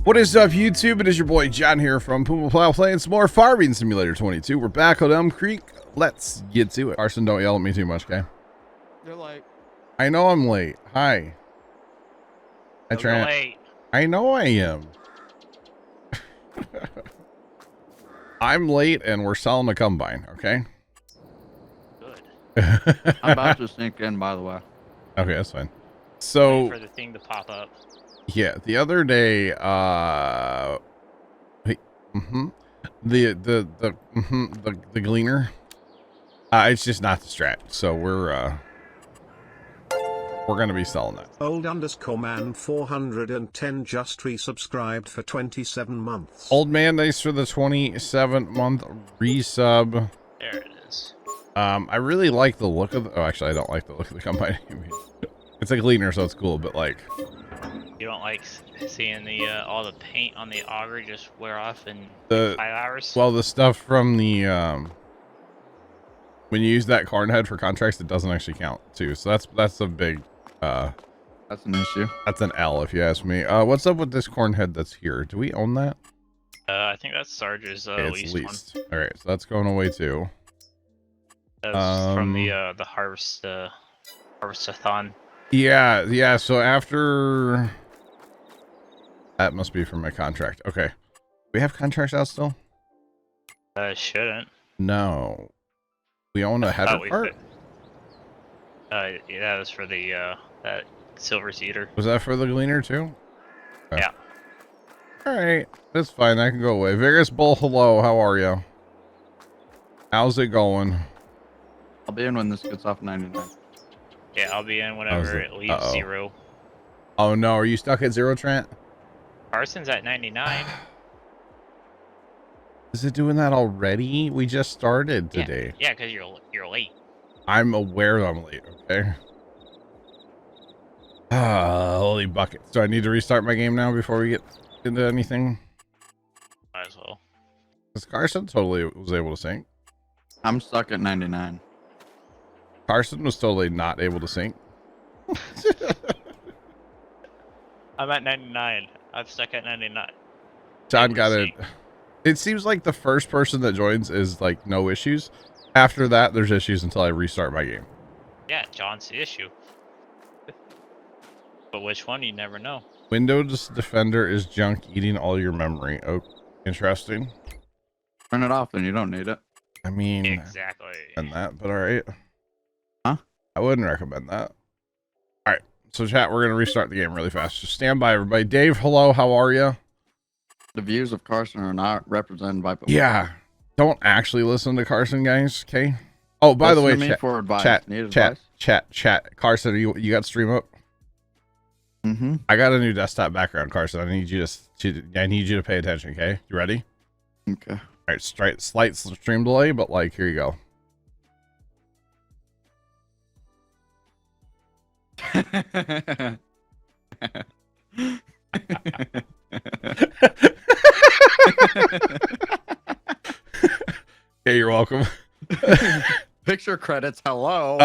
What is up, YouTube? It is your boy John here from Puma Plow playing some more Farming Simulator 22. We're back on Elm Creek. Let's get to it. Carson, don't yell at me too much, okay? You're late. I know I'm late. Hi. You're late. I know I am. I'm late and we're selling a combine, okay? Good. I'm about to sneak in, by the way. Okay, that's fine. So Wait for the thing to pop up. yeah, the other day, the gleaner, it's just not the strat, so we're gonna be selling that. Old_man 410 just resubscribed for 27 months. Old man, thanks for the 27-month resub. There it is. I really like the look of the, oh, actually, I don't like the look of the combine. It's a gleaner, so it's cool, but like, You don't like seeing the all the paint on the auger just wear off in the 5 hours? well, the stuff from the when you use that corn head for contracts, it doesn't actually count too. So that's a big That's an issue. that's an L if you ask me. What's up with this corn head that's here? Do we own that? I think that's Sarge's Okay, it's leased leased. one. All right, so that's going away too. That's from the harvest-a-thon. Yeah. So after that must be from my contract. Okay, we have contracts out still. Shouldn't. No, we own a header part. Yeah, that was for the that silver cedar. Was that for the gleaner too? Okay. Yeah. All right, that's fine. That can go away. Vigorous Bull, hello. How are you? How's it going? I'll be in when this gets off 99. Yeah, I'll be in whenever it leaves 0. Oh no, are you stuck at 0, Trent? Carson's at 99. Is it doing that already? We just started today. Yeah, because you're late. I'm aware that I'm late, okay? Holy buckets. Do I need to restart my game now before we get into anything? Might as well. Because Carson totally was able to sync. I'm stuck at 99. Carson was totally not able to sync. I'm at 99. I'm stuck at 99. John got it. It seems like the first person that joins is like no issues. After that, there's issues until I restart my game. Yeah, John's the issue. But which one, you never know. Windows Defender is junk eating all your memory. Oh, interesting. Turn it off and you don't need it. I mean, Exactly. and that, but all right. Huh? I wouldn't recommend that. All right. So chat, we're going to restart the game really fast. Just stand by, everybody. Dave, hello. How are you? The views of Carson are not represented by Puma. Yeah. Don't actually listen to Carson, guys. Okay. Oh, by the way, Listen to me for advice. Need chat. advice? Carson, you got stream up? Mm-hmm. I got a new desktop background, Carson. I need you to pay attention. Okay. You ready? Okay. All right. Slight stream delay, but like, here you go. Okay, you're welcome. Picture credits. Hello.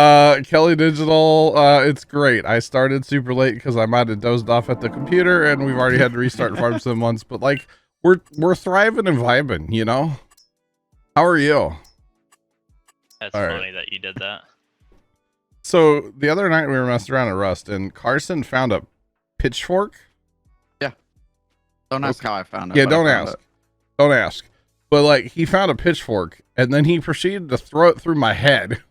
Kelly Digital, it's great. I started super late because I might have dozed off at the computer, and we've already had to restart Farm Sim once. But like, we're thriving and vibing, you know. How are you? That's All funny that you did that. So the other night we were messing around at Rust, and Carson found a pitchfork. Don't ask how I found it. Yeah, but I don't found ask. it. Don't ask. But like, he found a pitchfork, and then he proceeded to throw it through my head.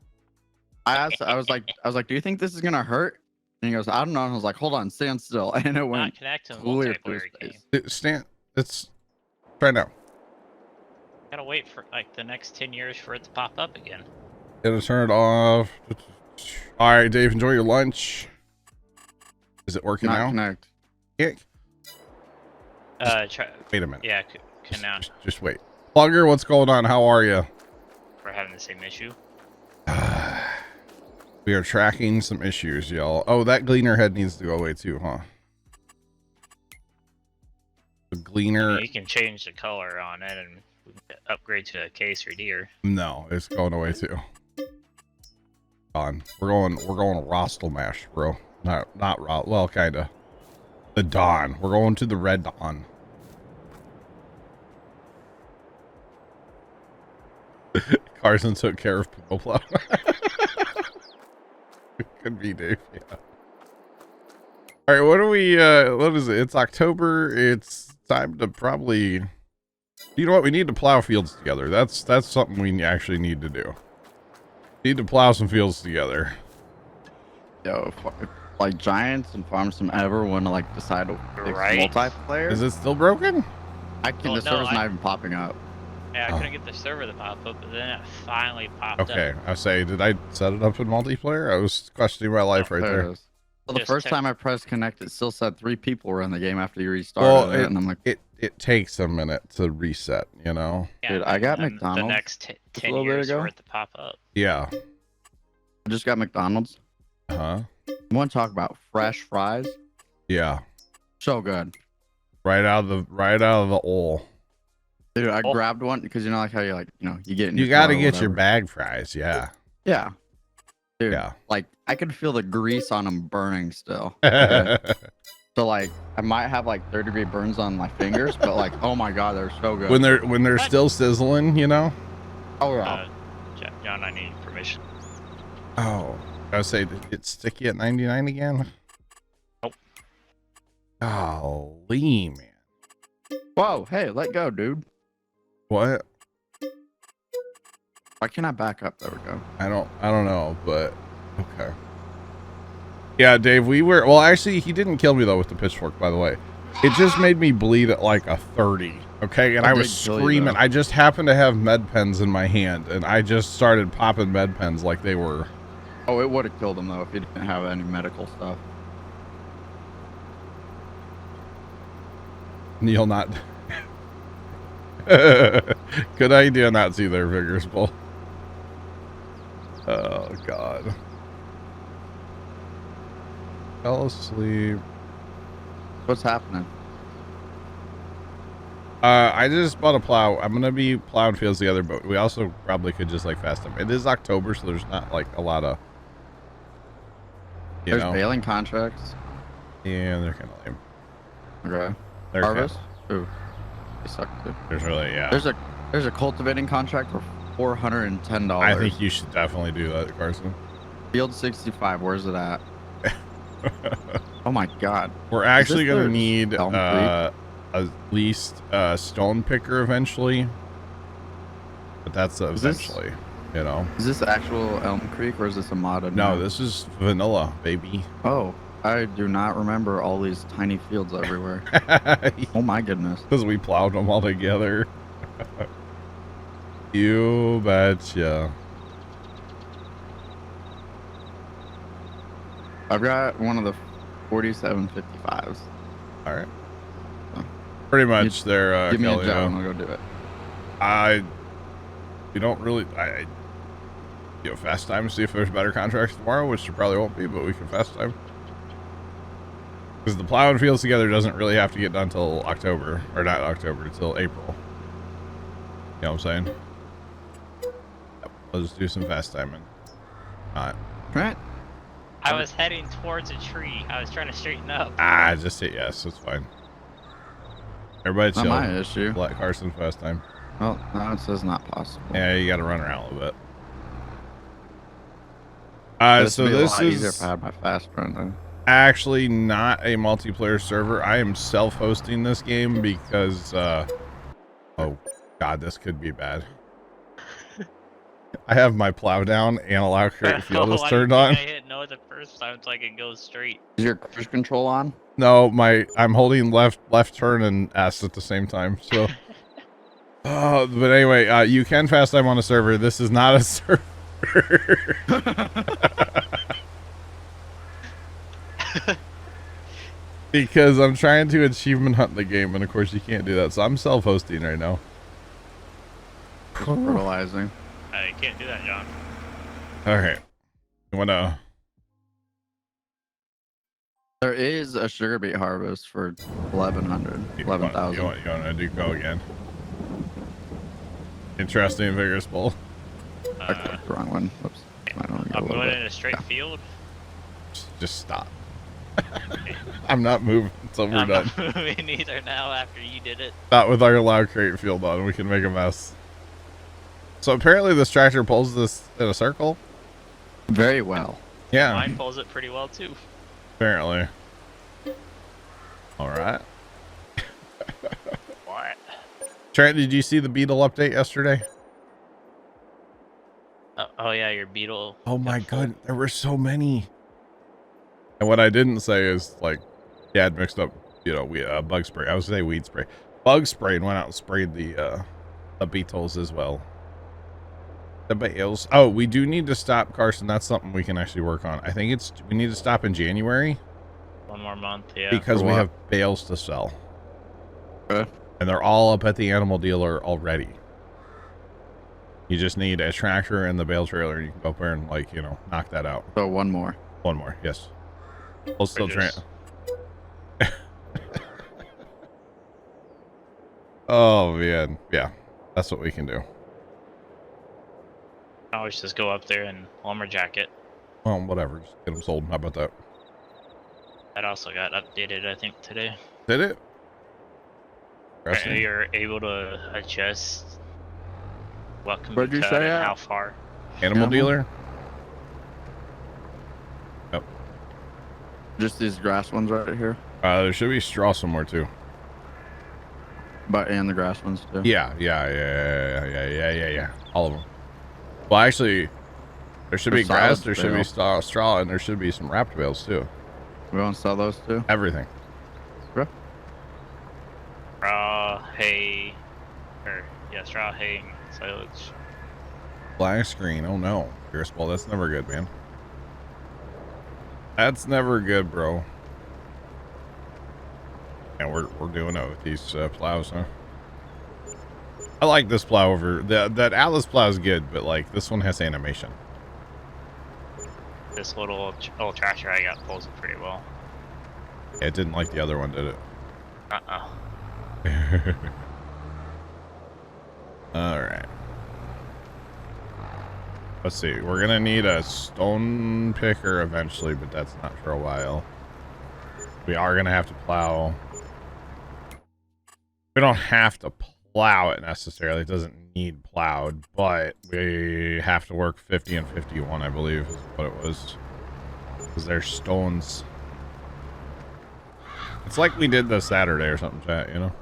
I asked. I was like, do you think this is gonna hurt? And he goes, I don't know. And I was like, hold on, stand still. And it Not went connecting to clear through multiplayer space. game. It's try now. Gotta wait for like the next 10 years for it to pop up again. Gotta turn it off. All right, Dave, enjoy your lunch. Is it working Not now? connect. Yeah. Try. Wait a minute. Yeah, can now. Just wait. Plugger, what's going on? How are you? We're having the same issue. We are tracking some issues, y'all. Oh, that gleaner head needs to go away too, huh? The gleaner. You can change the color on it and upgrade to a case or deer. No, it's going away too. On. We're going Rostel mash, bro. Not raw. Well, kinda. The Dawn. We're going to the Red Dawn. Carson took care of Puma Plow. Could be Dave, yeah. All right, what are we, what is it? It's October. It's time to probably, you know what? We need to plow fields together. That's something we actually need to do. Need to plow some fields together. Yo, if, like Giants and Farm Sim ever want to like decide to fix Right. multiplayer, Is it still broken? I can. Oh, The no, server's not even popping up. Yeah, I couldn't get the server to pop up, but then it finally popped Okay, up. I say, did I set it up in multiplayer? I was questioning my life right There it there. is. Well, the Just first check. time I pressed connect, it still said 3 people were in the game after you restarted it, and I'm like, it takes a minute to reset, you know? Yeah, Dude, I got and McDonald's the next just a 10 little bit years ago. for it to pop up. Yeah. I just got McDonald's. Uh-huh. I want to talk about fresh fries. Yeah. So good. Right out of the oil. Dude, I Oh. grabbed one because you know, like how you you get in You your got to car or get your whatever. bag fries, yeah. Yeah. Dude, Yeah. like I could feel the grease on them burning still. Okay. So like I might have like 3rd-degree burns on my fingers, but like oh my god, they're so good. when they're What? still sizzling, you know? Oh yeah. John, I need permission. Oh, I would say it's sticky at 99 again. Nope. Golly, man. Whoa, hey, let go, dude. What? Why can't I back up? There we go. I don't know, but okay. Yeah, Dave, well, actually, he didn't kill me though with the pitchfork, by the way. It just made me bleed at like a 30. Okay, and I was did kill you, screaming. though. I just happened to have med pens in my hand, and I just started popping med pens like they were. Oh, it would have killed him though if he didn't have any medical stuff. Neil, not. Good idea, not see their figures pull. Oh God. Fell asleep. What's happening? I just bought a plow. I'm gonna be plowing fields together, but we also probably could just like fast time. It is October, so there's not like a lot of, you There's know. baling contracts. Yeah, they're kind of lame. Okay. They're Harvest. Ooh, they suck too. there's really, yeah. There's a cultivating contract for $410. I think you should definitely do that, Carson. Field 65. Where's it at? Oh my god. We're actually this gonna the need Elm at least a stone picker eventually, but that's this- eventually, you know. Is this actual Elm Creek or is this a modded? No, one? this is vanilla, baby. Oh, I do not remember all these tiny fields everywhere. Oh my goodness. Because we plowed them all together. You betcha. I've got one of the 4755s. All right. Oh. Pretty much they're Give me a Kelly, job and I'll go do it. you don't really, you know, fast time to see if there's better contracts tomorrow, which there probably won't be, but we can fast time. Because the plowing fields together doesn't really have to get done till October, or not October, till April. You know what I'm saying? Yep, let's do some fast timing. Not. Right? I was heading towards a tree. I was trying to straighten up. Just hit yes, it's fine. Everybody Not chill. my issue. Let Carson fast time. Well, no, it says not possible. Yeah, you gotta run around a little bit. This So would be a this lot easier is if I had my fast run though. actually not a multiplayer server. I am self-hosting this game because, oh God, this could be bad. I have my plow down and allow create field is I turned think on. I hit no the first time so I could go straight. Is your cruise control on? No, I'm holding left turn and S at the same time. So, but anyway, you can fast time on a server. This is not a server. Because I'm trying to achievement hunt the game, and of course you can't do that. So I'm self-hosting right now. Just fertilizing. I can't do that, John. All right, you wanna? There is a sugar beet harvest for 1100, You 11,000. wanna do go again? Interesting and vigorous bowl. I clicked the wrong one. Whoops. I don't I'm a little going bit. in a straight field. Just stop. I'm not moving until we're I'm done. not moving either now after you did it. Not with our loud crate field on. We can make a mess. So apparently this tractor pulls this in a circle. Very well. Yeah, Mine pulls it pretty well too. apparently. All right. What? Trent, did you see the Beetle update yesterday? Oh yeah, your beetle. Oh got my full. god, there were so many. And what I didn't say is, like, Dad mixed up, you know, bug spray. I was gonna say weed spray. Bug spray, and went out and sprayed the beetles as well. The bales. Oh, we do need to stop, Carson. That's something we can actually work on. I think we need to stop in January. 1 more month, yeah. Because For we what? have bales to sell. Okay. And they're all up at the animal dealer already. You just need a tractor and the bale trailer, and you can go up there and, like, you know, knock that out. So one more. One more, yes. We'll still Bridges. Oh man, yeah, that's what we can do. I always just go up there and lumberjack it. Well, whatever, just get them sold. How about that? That also got updated, I think, today. Did it? Apparently you're able to adjust what can What'd be you cut say, and Al? how far. Animal dealer? Yep. Just these grass ones right here. There should be straw somewhere too. But and the grass ones too. Yeah. All of them. Well, actually, there should be There's grass, solids there should be bale. straw, and there should be some wrapped bales too. We want to sell those too. Everything. Straw, hay, straw, hay, and silage. Black screen. Oh no, well, that's never good, man. That's never good, bro. And we're doing it with these plows, huh? I like this plow over that Atlas plow is good, but like this one has animation. This little tractor I got pulls it pretty well. Yeah, it didn't like the other one, did it? All right. Let's see. We're gonna need a stone picker eventually, but that's not for a while. We are gonna have to plow. We don't have to plow it necessarily. It doesn't need plowed, but we have to work 50 and 51, I believe, is what it was. Because there's stones. It's like we did this Saturday or something, chat, you know?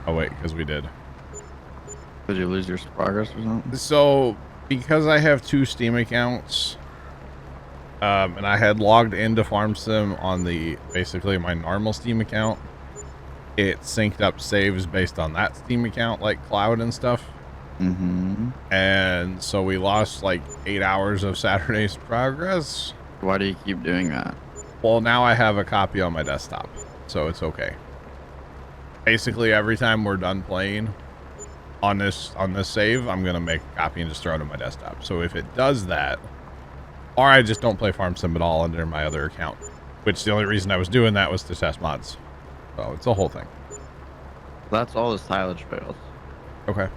Oh, wait, because we did. Did you lose your progress or something? So, because I have 2 Steam accounts, and I had logged into FarmSim on basically my normal Steam account, it synced up saves based on that Steam account, like cloud and stuff. Mm-hmm. And so we lost like 8 hours of Saturday's progress. Why do you keep doing that? Well, now I have a copy on my desktop, so it's okay. Basically, every time we're done playing on this save, I'm gonna make a copy and just throw it on my desktop. So if it does that, or I just don't play FarmSim at all under my other account, which the only reason I was doing that was to test mods. So it's a whole thing. That's all the silage bales. Okay.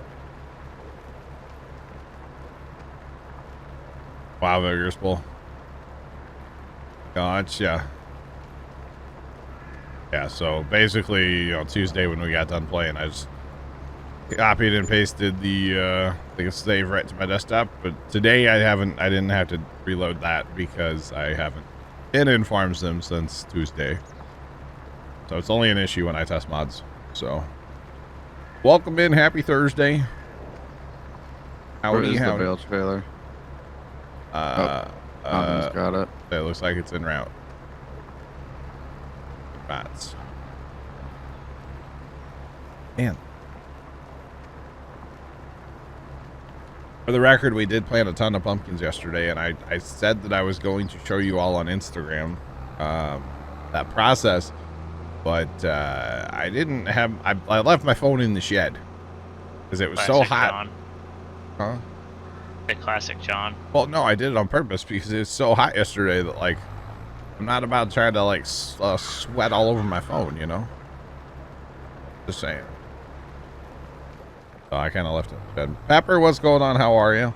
Wow, Vigorous Bull. Gotcha. Yeah, so basically, you know, Tuesday when we got done playing, I just copied and pasted the save right to my desktop. But today I didn't have to reload that because I haven't been in FarmSim since Tuesday. So it's only an issue when I test mods. So welcome in, happy Thursday. Where Howdy, is the howdy. bale trailer? Nothing's got it. It looks like it's en route. Rats. Man. For the record, we did plant a ton of pumpkins yesterday, and I said that I was going to show you all on Instagram that process, but I didn't have. I left my phone in the shed because it was so Classic hot. John. Huh? The classic John. Well, no, I did it on purpose because it's so hot yesterday that, like, I'm not about to try to, like, sweat all over my phone, you know? Just saying. So I kind of left it in bed. Pepper, what's going on? How are you?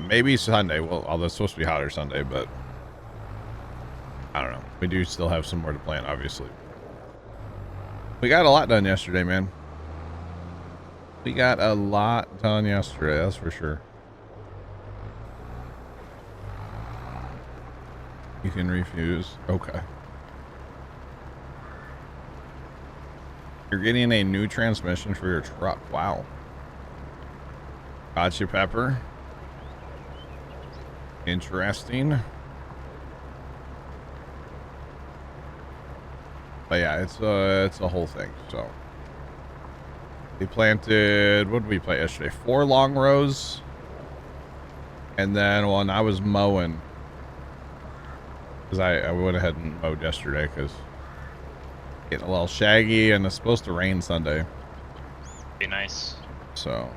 Maybe Sunday. Well, although it's supposed to be hotter Sunday, but I don't know. We do still have some more to plant, obviously. We got a lot done yesterday, man. We got a lot done yesterday, that's for sure. You can refuse. Okay. You're getting a new transmission for your truck. Wow. Gotcha, Pepper. Interesting. But yeah, it's a whole thing. So we planted, what did we plant yesterday? 4 long rows. And then when I was mowing, because I went ahead and mowed yesterday because getting a little shaggy and it's supposed to rain Sunday. Be nice. So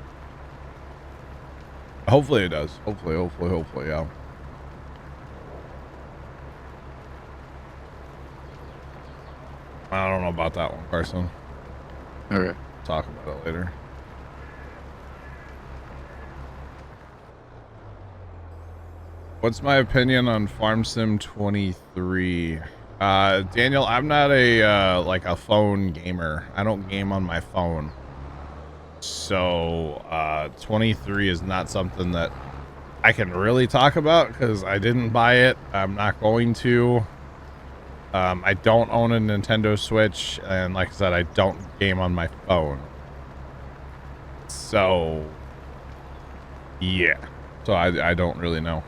hopefully it does. Hopefully, yeah. I don't know about that one, Carson. Okay. Talk about it later. What's my opinion on Farm Sim 23? Daniel, I'm not a like a phone gamer. I don't game on my phone. So 23 is not something that I can really talk about because I didn't buy it. I'm not going to. I don't own a Nintendo Switch, and like I said, I don't game on my phone. So yeah. So I don't really know.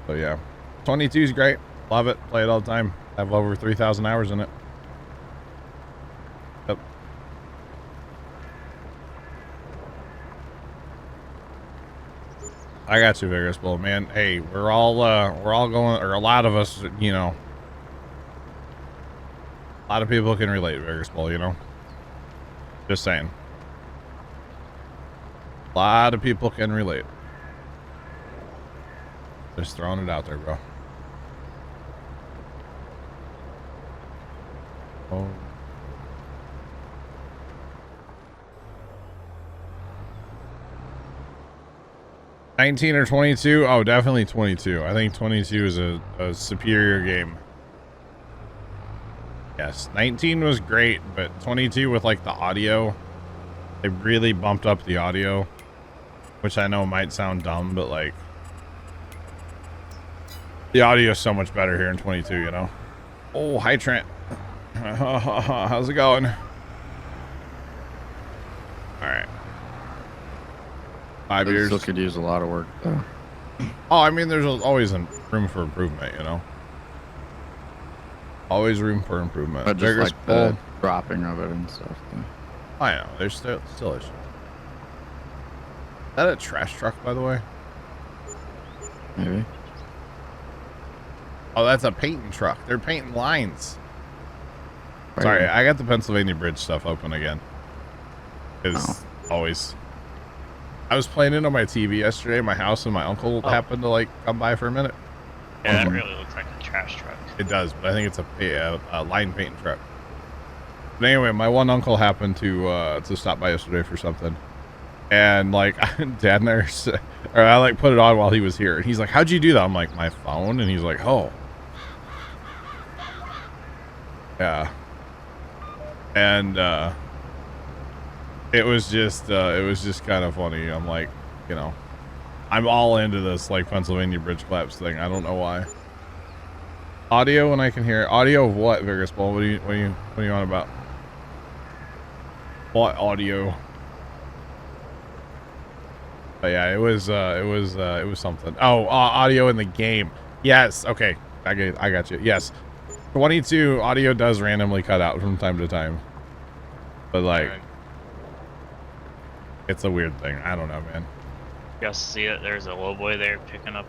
So yeah, 22 is great. Love it. Play it all the time. Have over 3,000 hours in it. Yep. I got you, Vigorous Bull, man. Hey, we're all going, or a lot of us, you know. A lot of people can relate, Vigorous Bull, you know. Just saying. A lot of people can relate. Just throwing it out there, bro. Oh. $19 or $22? Oh, definitely 22. I think 22 is a superior game. Yes, 19 was great, but 22 with like the audio, they really bumped up the audio, which I know might sound dumb, but like the audio is so much better here in 22, you know? Oh, hi, Trent. How's it going? All right. 5 years. Still could use a lot of work, though. Oh, I mean, there's always room for improvement, you know? Always room for improvement. But just like the dropping of it and stuff. Too. I know. There's still issues. Is that a trash truck, by the way? Maybe. Oh, that's a painting truck. They're painting lines. Right. Sorry, I got the Pennsylvania Bridge stuff open again. It's always. I was playing it on my TV yesterday in my house, and my uncle happened to like come by for a minute. Yeah, that really looks like a trash truck. It does, but I think it's a line painting truck. But anyway, my one uncle happened to stop by yesterday for something, and like Dad and I like put it on while he was here, and he's like, "How'd you do that?" I'm like, "My phone," and he's like, "Oh, yeah." And it was just kind of funny. I'm like, you know, I'm all into this like Pennsylvania Bridge collapse thing. I don't know why. Audio when I can hear it. Audio of what, Vigorous Bull? What are you on about? What audio? But yeah, it was something. Oh, audio in the game. Yes. Okay. I got you. Yes. 22 audio does randomly cut out from time to time. But like, it's a weird thing. I don't know, man. You guys see it? There's a lowboy there picking up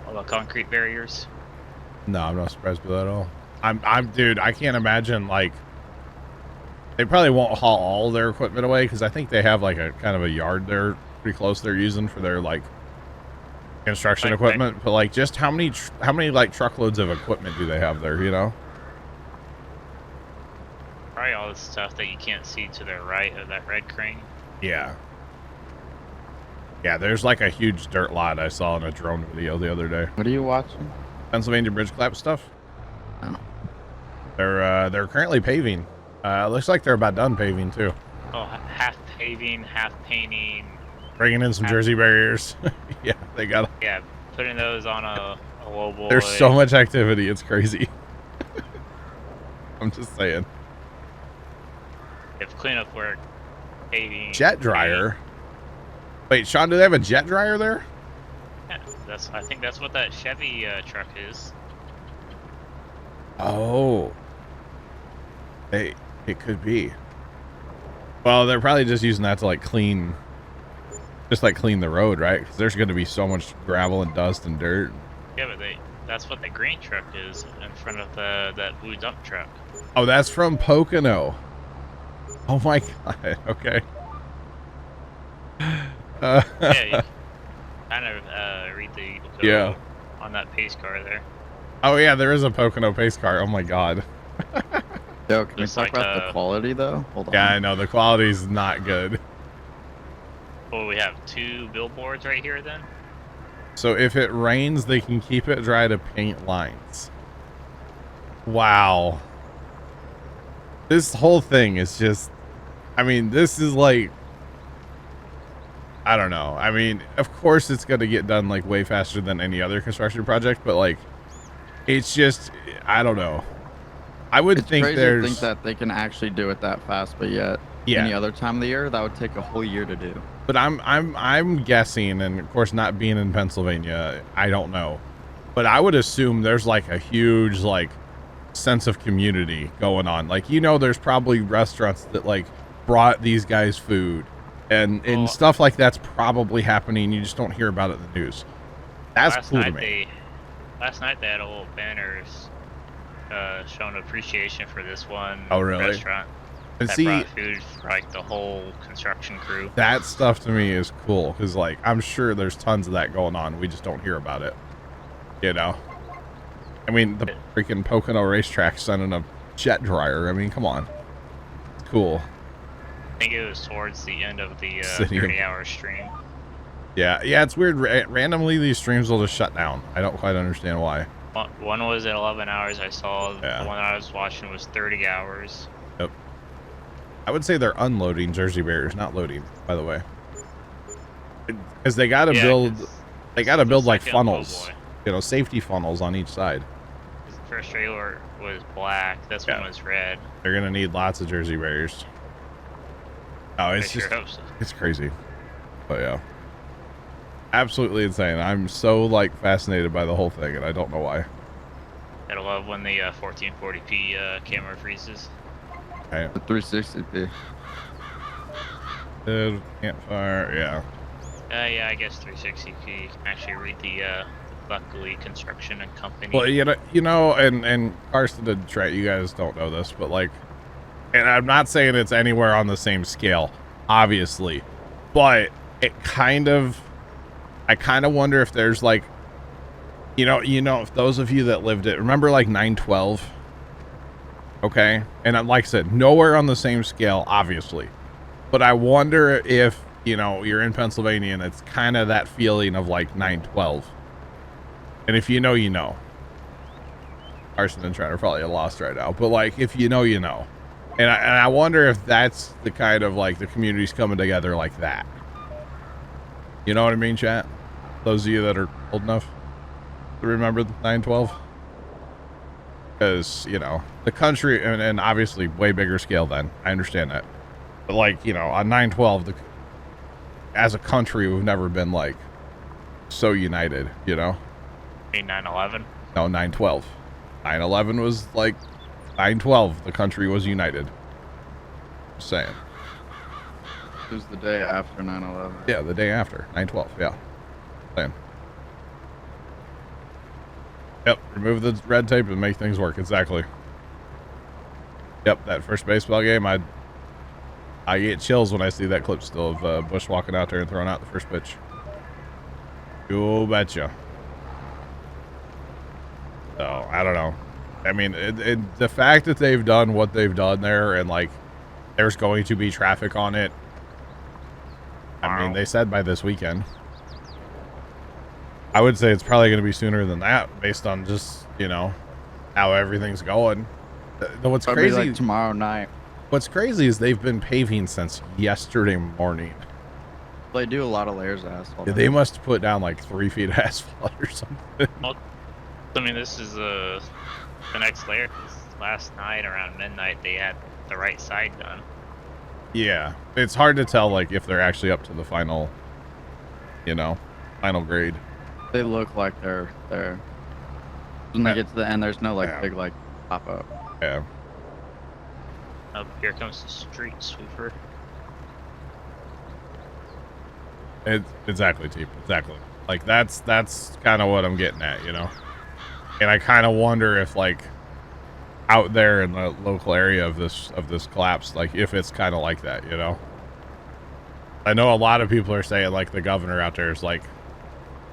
all the concrete barriers. No, I'm not surprised by that at all. Dude, I can't imagine, like, they probably won't haul all their equipment away because I think they have like a kind of a yard there pretty close they're using for their like construction equipment. But like, just how many like truckloads of equipment do they have there, you know? Probably all the stuff that you can't see to the right of that red crane. Yeah. Yeah, there's like a huge dirt lot I saw in a drone video the other day. What are you watching? Pennsylvania Bridge collapse stuff. Oh. They're currently paving. Looks like they're about done paving too. Oh, half paving, half painting. Bringing in some Jersey barriers. Yeah, they got. Yeah, putting those on a low boy. There's so much activity. It's crazy. I'm just saying. If cleanup work, paving. Jet dryer. Wait, Sean, do they have a jet dryer there? Yeah, I think that's what that Chevy truck is. Oh. Hey, it could be. Well, they're probably just using that to like clean the road, right? Because there's going to be so much gravel and dust and dirt. Yeah, but that's what the green truck is in front of that blue dump truck. Oh, that's from Pocono. Oh my god. Okay. Yeah, you kind of read the code Yeah. on that pace car there. Oh yeah, there is a Pocono pace car. Oh my god. Yo, can we Just talk like, about the quality though? Hold on. Yeah, I know the quality's not good. Well, we have 2 billboards right here then. So if it rains, they can keep it dry to paint lines. Wow. This whole thing is just, I mean, this is like, I don't know. I mean, of course it's going to get done like way faster than any other construction project, but like, it's just, I don't know. I would It's think crazy there's, to think that they can actually do it that fast, but yet any other time of the year that would take a whole year to do. but I'm guessing, and of course not being in Pennsylvania, I don't know, but I would assume there's like a huge like sense of community going on. Like, you know, there's probably restaurants that like brought these guys food and stuff like that's probably happening. You just don't hear about it in the news. That's cool to me. Last night they had a little banners showing appreciation for this one restaurant. And that see, brought food for like the whole construction crew. that stuff to me is cool because like I'm sure there's tons of that going on. We just don't hear about it. You know, I mean, the freaking Pocono racetrack sending a jet dryer. I mean, come on, it's cool. I think it was towards the end of the City of- 30-hour stream. Yeah, it's weird. Randomly, these streams will just shut down. I don't quite understand why. One was at 11 hours. I saw Yeah. the one I was watching was 30 hours. Yep. I would say they're unloading Jersey barriers, not loading. By the way, because they got to build. 'cause They got to the build like second funnels. lowboy. You know, safety funnels on each side. The first trailer was black. This one was red. They're gonna need lots of Jersey barriers. Oh, it's I sure just, hope so. it's crazy. But yeah, absolutely insane. I'm so like fascinated by the whole thing, and I don't know why. Gotta love when the 1440p camera freezes. Okay. The 360p. Campfire, yeah. Yeah, I guess 360p. You can actually read the Buckley Construction and Company. Well, you know, and Carson and Trent, you guys don't know this, but like, and I'm not saying it's anywhere on the same scale, obviously, but it kind of, I kind of wonder if there's like, you know, if those of you that lived it, remember like 912, okay, and like I said, nowhere on the same scale, obviously, but I wonder if, you know, you're in Pennsylvania and it's kind of that feeling of like 912. And if you know, you know. Carson and Trent are probably lost right now. But like, if you know, you know. And I wonder if that's the kind of like the community's coming together like that. You know what I mean, chat? Those of you that are old enough to remember the 912. Because, you know, the country, and obviously way bigger scale then. I understand that. But like, you know, on 912, as a country, we've never been like so united, you know? 9/11. No, 9/12. 9/11 was like 9/12. The country was united. Just saying. It was the day after 9/11. Yeah, the day after 9/12. Yeah. Saying. Yep. Remove the red tape and make things work. Exactly. Yep. That first baseball game, I get chills when I see that clip still of Bush walking out there and throwing out the first pitch. You betcha. So, I don't know. I mean, the fact that they've done what they've done there and, like, there's going to be traffic on it. I mean, they said by this weekend. I would say it's probably going to be sooner than that based on just, you know, how everything's going. What's Probably crazy... like tomorrow night. What's crazy is they've been paving since yesterday morning. They do a lot of layers of asphalt. Yeah, they must put down like 3 feet of asphalt or something. Well, I mean, this is the next layer. 'Cause last night around midnight, they had the right side done. Yeah, it's hard to tell like if they're actually up to the final, you know, final grade. They look like they're there. When they get to the end, there's no like big like pop up. Yeah. Oh, here comes the street sweeper. It's exactly, Teep. Exactly. Like that's kind of what I'm getting at, you know. And I kind of wonder if like out there in the local area of this collapse, like if it's kind of like that, you know. I know a lot of people are saying like the governor out there is like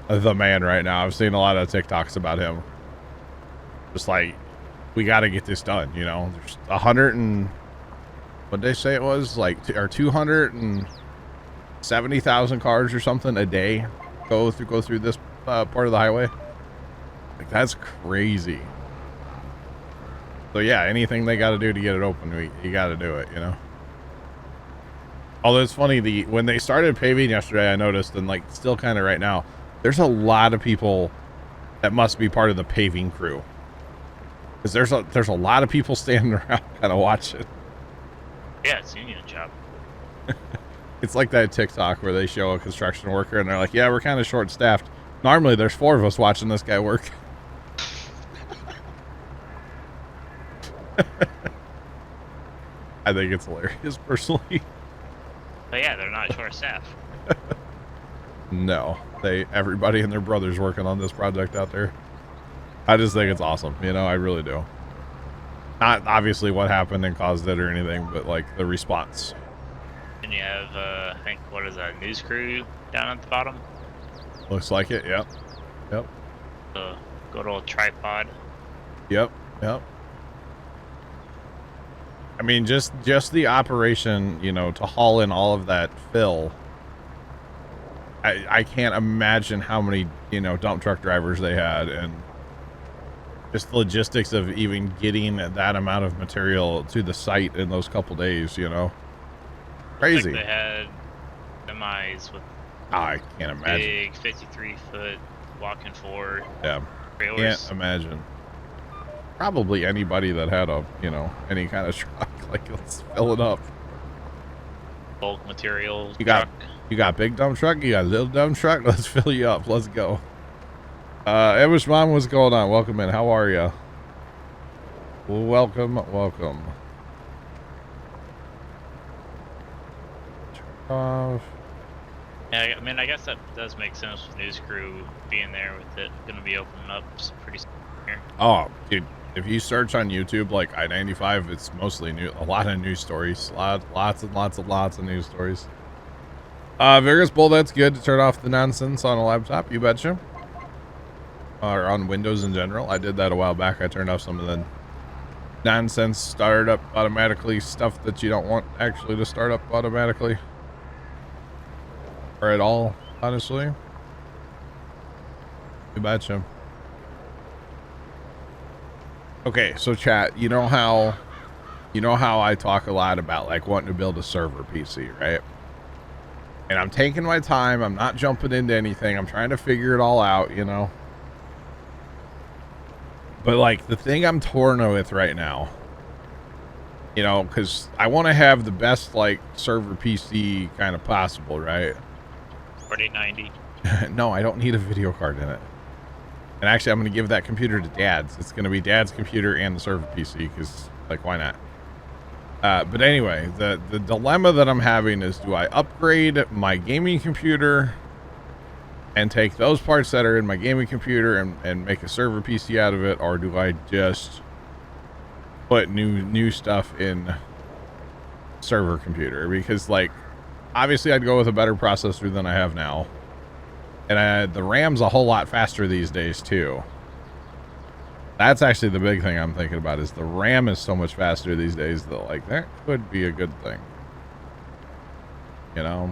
the man right now. I've seen a lot of TikToks about him. Just like, we got to get this done, you know. There's 100 and what did they say it was like, or 270,000 cars or something a day go through this part of the highway. Like that's crazy. So yeah, anything they got to do to get it open, you got to do it, you know. Although it's funny, when they started paving yesterday, I noticed, and like still kind of right now, there's a lot of people that must be part of the paving crew. Because there's a lot of people standing around kind of watching. Yeah, it's a union job. It's like that TikTok where they show a construction worker and they're like, yeah, we're kind of short-staffed. Normally there's 4 of us watching this guy work. I think it's hilarious personally. But yeah, they're not short-staffed. No, everybody and their brothers working on this project out there. I just think it's awesome, you know. I really do. Not obviously what happened and caused it or anything, but like the response. And you have, I think, what is that, news crew down at the bottom? Looks like it. Yep. Yep. The good old tripod. Yep. Yep. I mean, just the operation, you know, to haul in all of that fill. I can't imagine how many, you know, dump truck drivers they had, and just the logistics of even getting that amount of material to the site in those couple days, you know. Crazy. Like they had semis with I can't imagine. big 53-foot walking forward. Yeah. Trailers. Can't imagine. Probably anybody that had a, you know, any kind of truck, like, let's fill it up. Bulk material. You got big dump truck, you got little dump truck, let's fill you up, let's go. Edward's mom, what's going on? Welcome in, how are you? Welcome. Yeah, I mean, I guess that does make sense with news crew being there with it going to be opening up pretty soon here. Oh, dude, if you search on YouTube, like I-95, it's mostly a lot of news stories, lots and lots of news stories. Vegas Bull, that's good to turn off the nonsense on a laptop, you betcha. Or on Windows in general. I did that a while back. I turned off some of the nonsense start up automatically stuff that you don't want actually to start up automatically. Or at all, honestly. You betcha. Okay, so chat, you know how I talk a lot about like wanting to build a server PC, right? And I'm taking my time. I'm not jumping into anything. I'm trying to figure it all out, you know. But like the thing I'm torn with right now, you know, because I want to have the best like server PC kind of possible, right? 4090. No, I don't need a video card in it. And actually, I'm going to give that computer to Dad's. It's going to be Dad's computer and the server PC because, like, why not? But anyway, the dilemma that I'm having is, do I upgrade my gaming computer and take those parts that are in my gaming computer and make a server PC out of it, or do I just put new stuff in server computer? Because, like, obviously I'd go with a better processor than I have now. And the RAM's a whole lot faster these days, too. That's actually the big thing I'm thinking about, is the RAM is so much faster these days that, like, that could be a good thing. You know?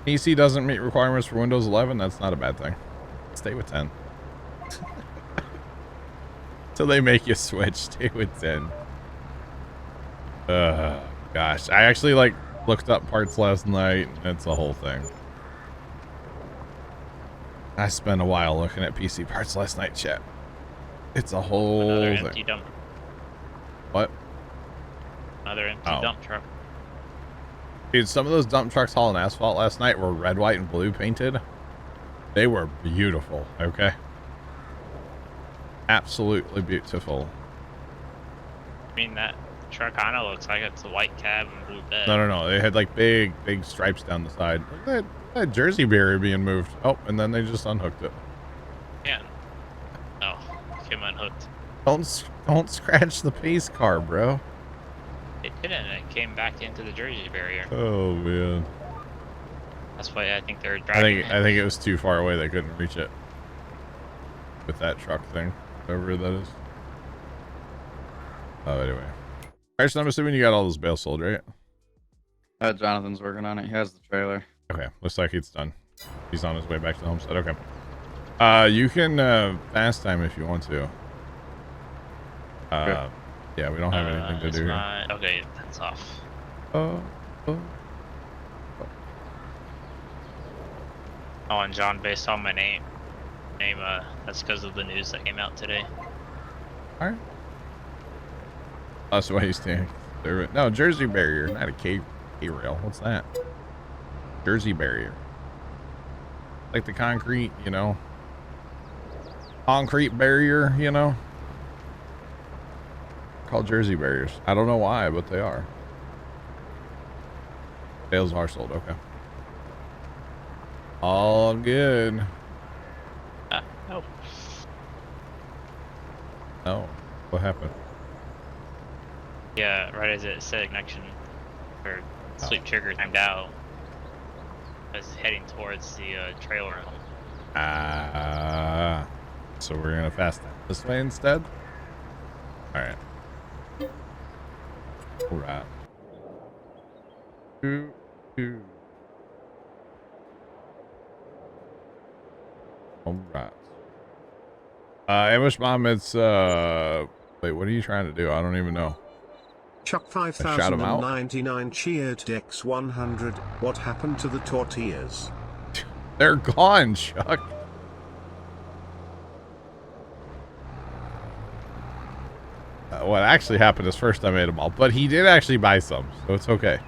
PC doesn't meet requirements for Windows 11. That's not a bad thing. Stay with 10. So they make you switch. Stay with 10. Gosh, I actually like looked up parts last night. It's a whole thing. I spent a while looking at PC parts last night, chat. It's a whole Another thing. empty dump. What? Another empty dump truck. Dude, some of those dump trucks hauling asphalt last night were red, white, and blue painted. They were beautiful, okay? Absolutely beautiful. I mean, that truck kind of looks like it's a white cab and blue bed. No. They had like big stripes down the side. Look at that Jersey barrier being moved. Oh, and then they just unhooked it. Yeah. Oh, came unhooked. Don't scratch the pace car, bro. It didn't. It came back into the Jersey barrier. Oh man. That's why I think they're driving. I think it was too far away. They couldn't reach it with that truck thing, whatever that is. Oh, anyway. Alright, so I'm assuming you got all those bales sold, right? Jonathan's working on it. He has the trailer. Okay, looks like it's done. He's on his way back to the homestead. Okay. You can fast time if you want to. Sure. Yeah, we don't have anything to do here. Okay, that's off. Oh. Oh, and John, based on my name, that's because of the news that came out today. Alright. That's why he's staying. No, Jersey barrier, not a K-rail. What's that? Jersey barrier. Like the concrete, you know. Concrete barrier, you know. Called Jersey barriers. I don't know why, but they are. Bales are sold, okay. All good. Oh. Oh, what happened? Yeah, right as it said connection or sleep trigger timed out, I was heading towards the trailer home. So we're gonna fast that this way instead? Alright. Alright. Alright. Ambush Bomb, it's wait, what are you trying to do? I don't even know. Chuck Shout 'em out. 5099 cheered Dex 100. What happened to the tortillas? They're gone, Chuck. What actually happened is first I made them all, but he did actually buy some, so it's okay.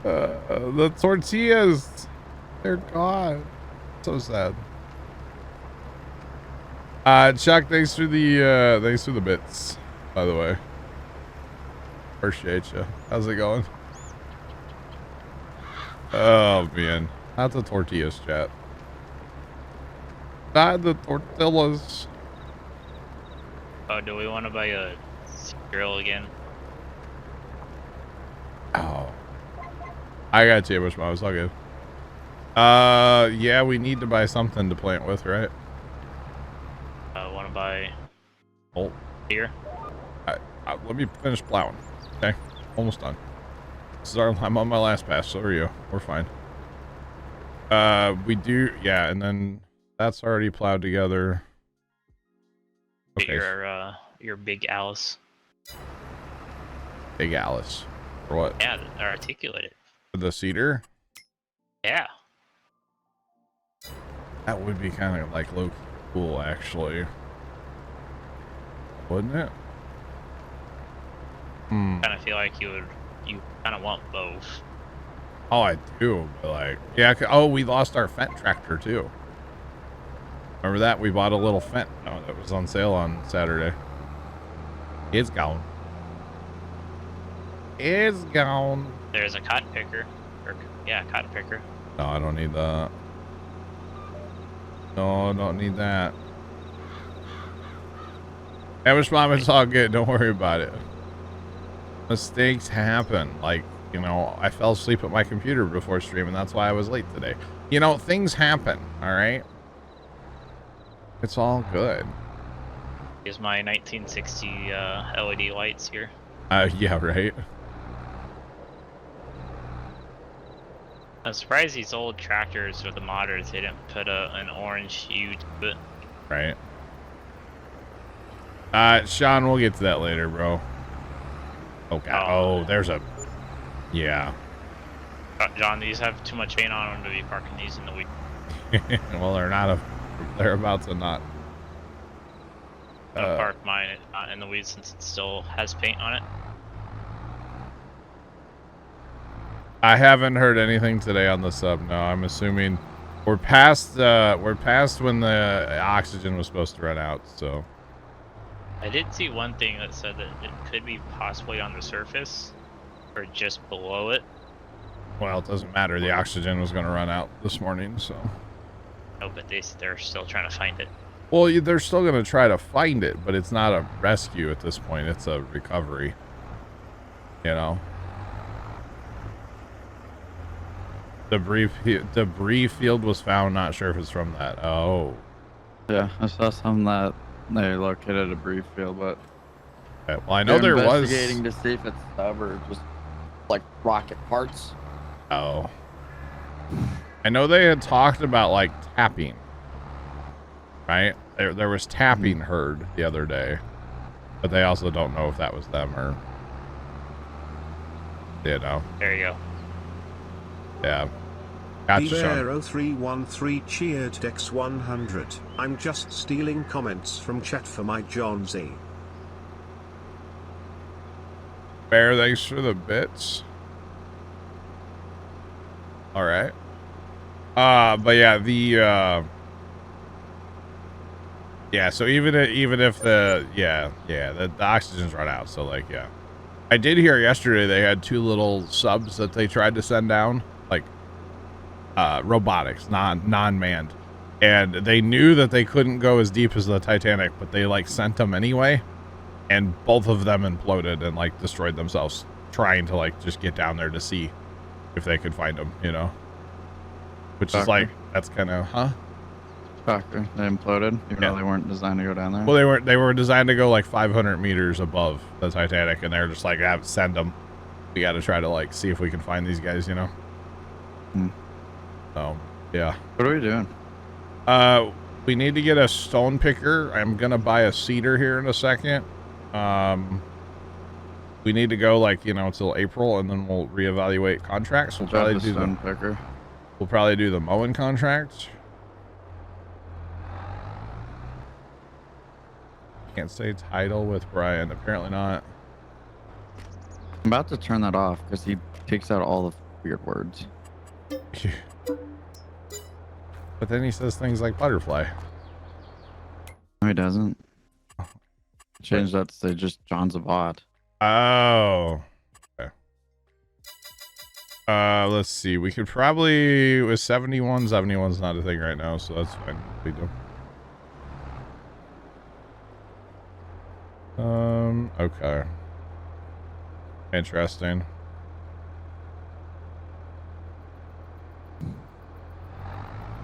The tortillas, they're gone. So sad. Chuck, thanks for the bits, by the way. Appreciate you. How's it going? Oh man, not the tortillas, chat. Not the tortillas. Oh, do we want to buy a grill again? Oh, I got you, Bush Mom. It's all good. Yeah, we need to buy something to plant with, right? Want to buy beer? Let me finish plowing. Okay, almost done. I'm on my last pass. So are you? We're fine. We do, yeah, and then that's already plowed together. Okay. Your big Alice. Big Alice. For what? Yeah, articulated. The cedar? Yeah. That would be kind of like low cool, actually. Wouldn't it? Kind of feel like you kind of want both. Oh, I do. But like, yeah. Oh, we lost our Fendt tractor too. Remember that? We bought a little Fendt. No, that was on sale on Saturday. It's gone. It's gone. There's a cotton picker. Cotton picker. No, I don't need that. No, I don't need that. Ambush Mom, it's all good. Don't worry about it. Mistakes happen. Like, you know, I fell asleep at my computer before streaming. That's why I was late today. You know, things happen. All right. It's all good. Here's my 1960 LED lights here. Yeah, right. I'm surprised these old tractors with the modders they didn't put an orange hue to it. Right. Sean, we'll get to that later, bro. Okay. Oh, there's a... Yeah. John, these have too much paint on them to be parking these in the week. Well, they're about to not. I'll park mine in the weeds since it still has paint on it. I haven't heard anything today on the sub. No, I'm assuming we're past when the oxygen was supposed to run out. So I did see one thing that said that it could be possibly on the surface or just below it. well, it doesn't matter. The oxygen was going to run out this morning, so. No, but they're still trying to find it. Well, they're still going to try to find it, but it's not a rescue at this point. It's a recovery. You know. Debris field was found. Not sure if it's from that. Oh. Yeah, I saw some that they located a debris field, but Okay, well, I know there was investigating to see if it's stub or just like rocket parts. Oh. I know they had talked about like tapping. Right? There was tapping heard the other day, but they also don't know if that was them or. You know. There you go. Yeah. Gotcha. Bear0313 cheered Dex 100. I'm just stealing comments from chat for my John Z. Bear, thanks for the bits. All right. But yeah, yeah, so even if the oxygen's run out, so like, yeah. I did hear yesterday they had 2 little subs that they tried to send down, like robotics, non-manned, and they knew that they couldn't go as deep as the Titanic, but they like sent them anyway, and both of them imploded and like destroyed themselves trying to like just get down there to see if they could find them, you know, which is like, that's kind of Shocker. They imploded, even though they weren't designed to go down there. Well, they were designed to go like 500 meters above the Titanic, and they're just like, send them. We got to try to like see if we can find these guys, you know. So yeah. What are we doing? We need to get a stone picker. I'm gonna buy a cedar here in a second. We need to go like, you know, till April, and then we'll reevaluate contracts. We'll probably do stone picker. We'll probably do the mowing contract. Can't say title with Brian. Apparently not. I'm about to turn that off because he takes out all the weird words. But then he says things like butterfly. No, he doesn't. Change that to say just John's a bot. Oh. Okay. Let's see. We could probably with 71. 71's not a thing right now, so that's fine. We do. Okay. Interesting.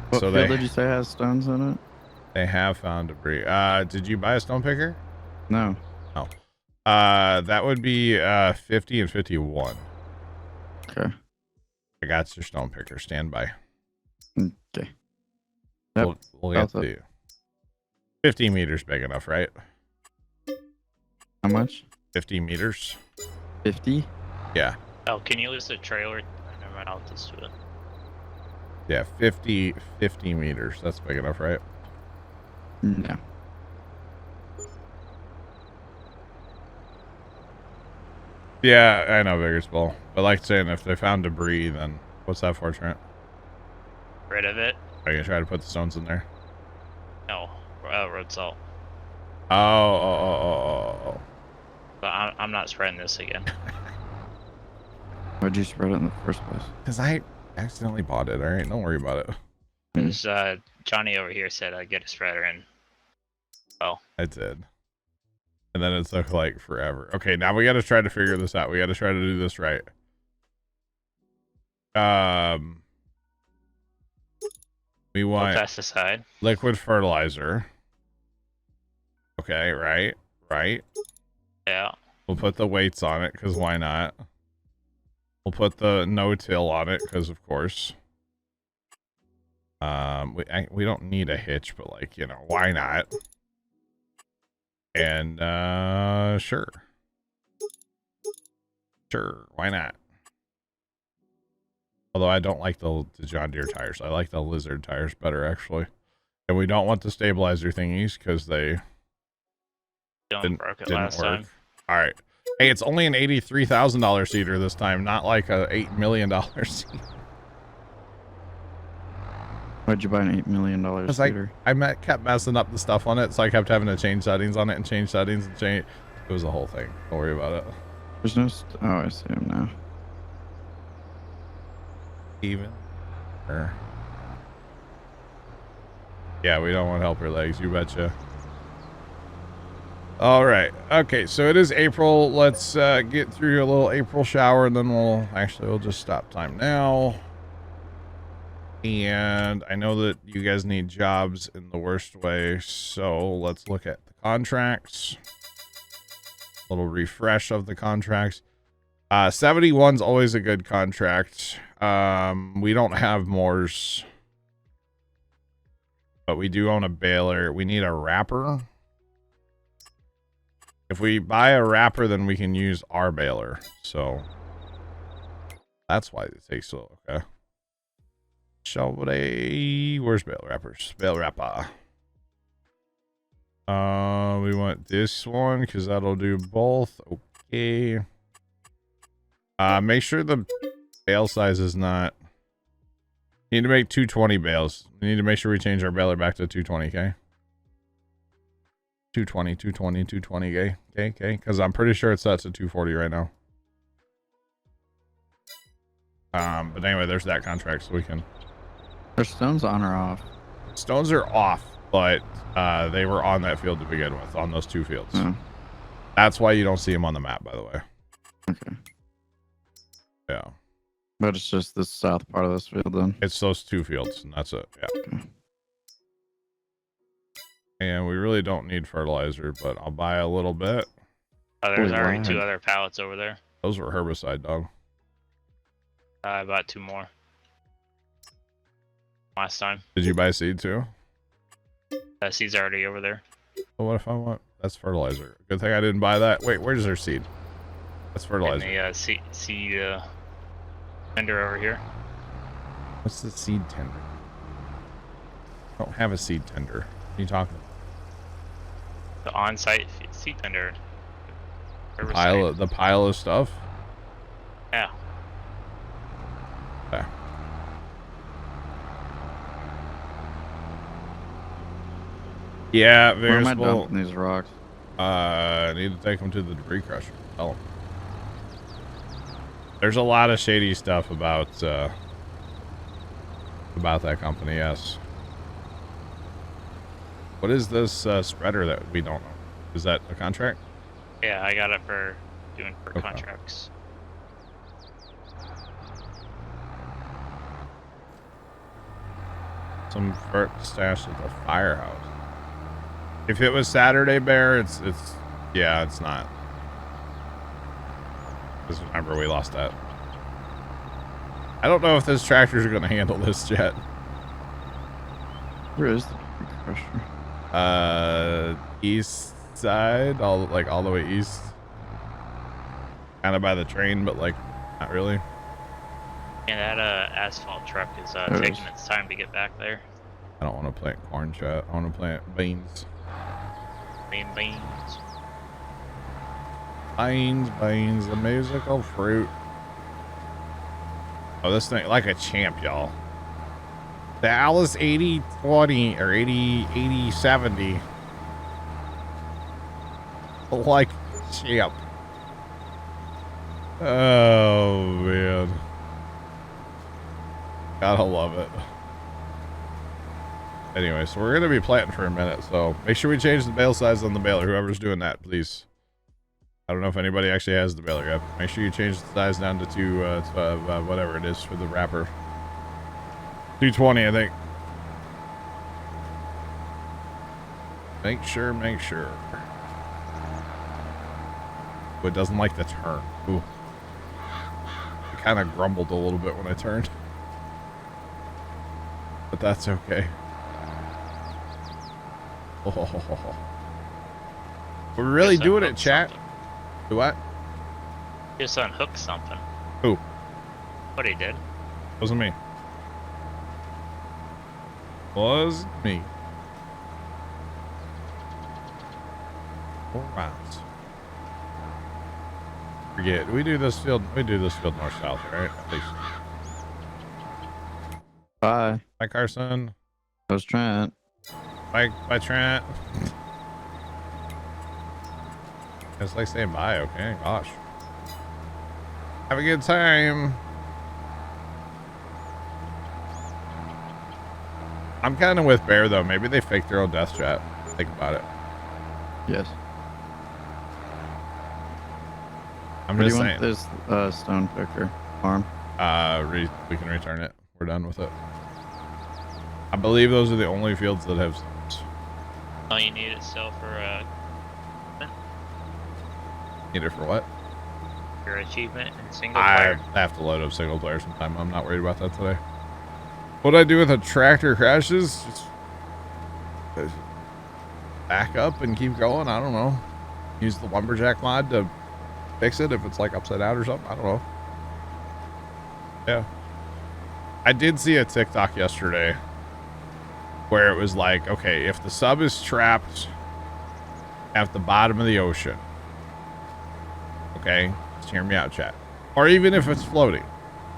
What field did you say has stones in it? They have found debris. Did you buy a stone picker? No. Oh. That would be 50 and 51. Okay. I got your stone picker. Stand by. Okay. Yep. We'll get to you. 50 meters big enough, right? How much? 50 meters. 50? Yeah. Oh, can you lose the trailer? Never mind, I'll just do it. Yeah, 50 meters. That's big enough, right? No. Yeah, I know, bigger spell. But like saying, if they found debris, then what's that for, Trent? Rid of it? Are you gonna try to put the stones in there? No, road salt. Oh. But I'm not spreading this again. Why'd you spread it in the first place? Because I accidentally bought it. All right, don't worry about it. Because Johnny over here said I'd get a spreader in. Oh. I did. And then it took like forever. Okay, now we got to try to figure this out. We got to try to do this right. We want pesticide, liquid fertilizer. Okay, right. Yeah. We'll put the weights on it because why not? We'll put the no-till on it because of course. We don't need a hitch, but like, you know, why not? And sure, why not? Although I don't like the John Deere tires. I like the Lizard tires better, actually. And we don't want the stabilizer thingies because they didn't broke it work. last time. All right. Hey, it's only an $83,000 seeder this time, not like a $8 million seeder. Why'd you buy an $8 million seeder? I kept messing up the stuff on it, so I kept having to change settings on it and change settings and change. It was a whole thing. Don't worry about it. There's no. Oh, I see him now. Even. Yeah, we don't want helper legs. You betcha. All right. Okay, so it is April. Let's get through a little April shower, and then we'll just stop time now. And I know that you guys need jobs in the worst way, so let's look at the contracts. A little refresh of the contracts. 71's always a good contract. We don't have mowers, but we do own a baler. We need a wrapper. If we buy a wrapper, then we can use our baler. So that's why it takes so. Okay. Where's bale wrappers? Bale wrapper. We want this one because that'll do both. Okay. Make sure the bale size is not. You need to make 220 bales. We need to make sure we change our baler back to 220. Okay. 220. Okay. Because I'm pretty sure it's set to 240 right now. But anyway, there's that contract, so we can. Are stones on or off? Stones are off, but they were on that field to begin with, on those two fields. Oh. That's why you don't see them on the map, by the way. Okay. Yeah. But it's just the south part of this field then? It's those two fields, and that's it. Yeah. Okay. And we really don't need fertilizer, but I'll buy a little bit. Oh, there's Holy already wow. 2 other pallets over there. Those were herbicide, dog. I bought 2 more last time. Did you buy seed too? That seed's already over there. Well, what if I want? That's fertilizer. Good thing I didn't buy that. Wait, where's their seed? That's fertilizer. And the seed tender over here. What's the seed tender? I don't have a seed tender. What are you talking about? The on-site seed tender. The pile of stuff? Yeah. Okay. Yeah, Where am I veritable. dumping these rocks? I need to take them to the debris crusher. Tell them. There's a lot of shady stuff about that company. Yes. What is this spreader that we don't know? Is that a contract? Yeah, I got it for Okay. contracts. Some fert stashed at the firehouse. If it was Saturday Bear, it's not. Because remember, we lost that. I don't know if this tractor's going to handle this yet. Where is the crusher? East side, all the way east. Kind of by the train, but like, not really. And that asphalt truck is taking its time to get back there. I don't want to plant corn, chat. I want to plant beans. Beans. Beans, the musical fruit. Oh, this thing, like a champ, y'all. The Alice 80-20 or 80-70. Like a champ. Oh, man. Gotta love it. Anyway, so we're going to be planting for a minute, so make sure we change the bale size on the baler, whoever's doing that, please. I don't know if anybody actually has the baler yet. Make sure you change the size down to whatever it is for the wrapper. 220, I think. Make sure. Oh, it doesn't like the turn. Ooh. It kind of grumbled a little bit when I turned. But that's okay. Oh. We're really Just doing it, unhook chat. something. Do what? Just unhook something. Who? What he did. Wasn't me. Was me. 4 rounds. Forget. We do this field north south, right? At least. Bye. Bye, Carson. How's Trent? Bye, Trent. It's like saying bye, okay? Gosh. Have a good time. I'm kind of with Bear, though. Maybe they faked their own death chat. Think about it. Yes. I'm What do just you saying. want this stone picker farm? We can return it. We're done with it. I believe those are the only fields that have stones. Oh, you need it still for Need it for what? your achievement in single I player. have to load up single player sometime. I'm not worried about that today. What I do with a tractor crashes, just back up and keep going. I don't know. Use the lumberjack mod to fix it if it's like upside down or something. I don't know. Yeah. I did see a TikTok yesterday where it was like, okay, if the sub is trapped at the bottom of the ocean, okay, just hear me out, chat. Or even if it's floating,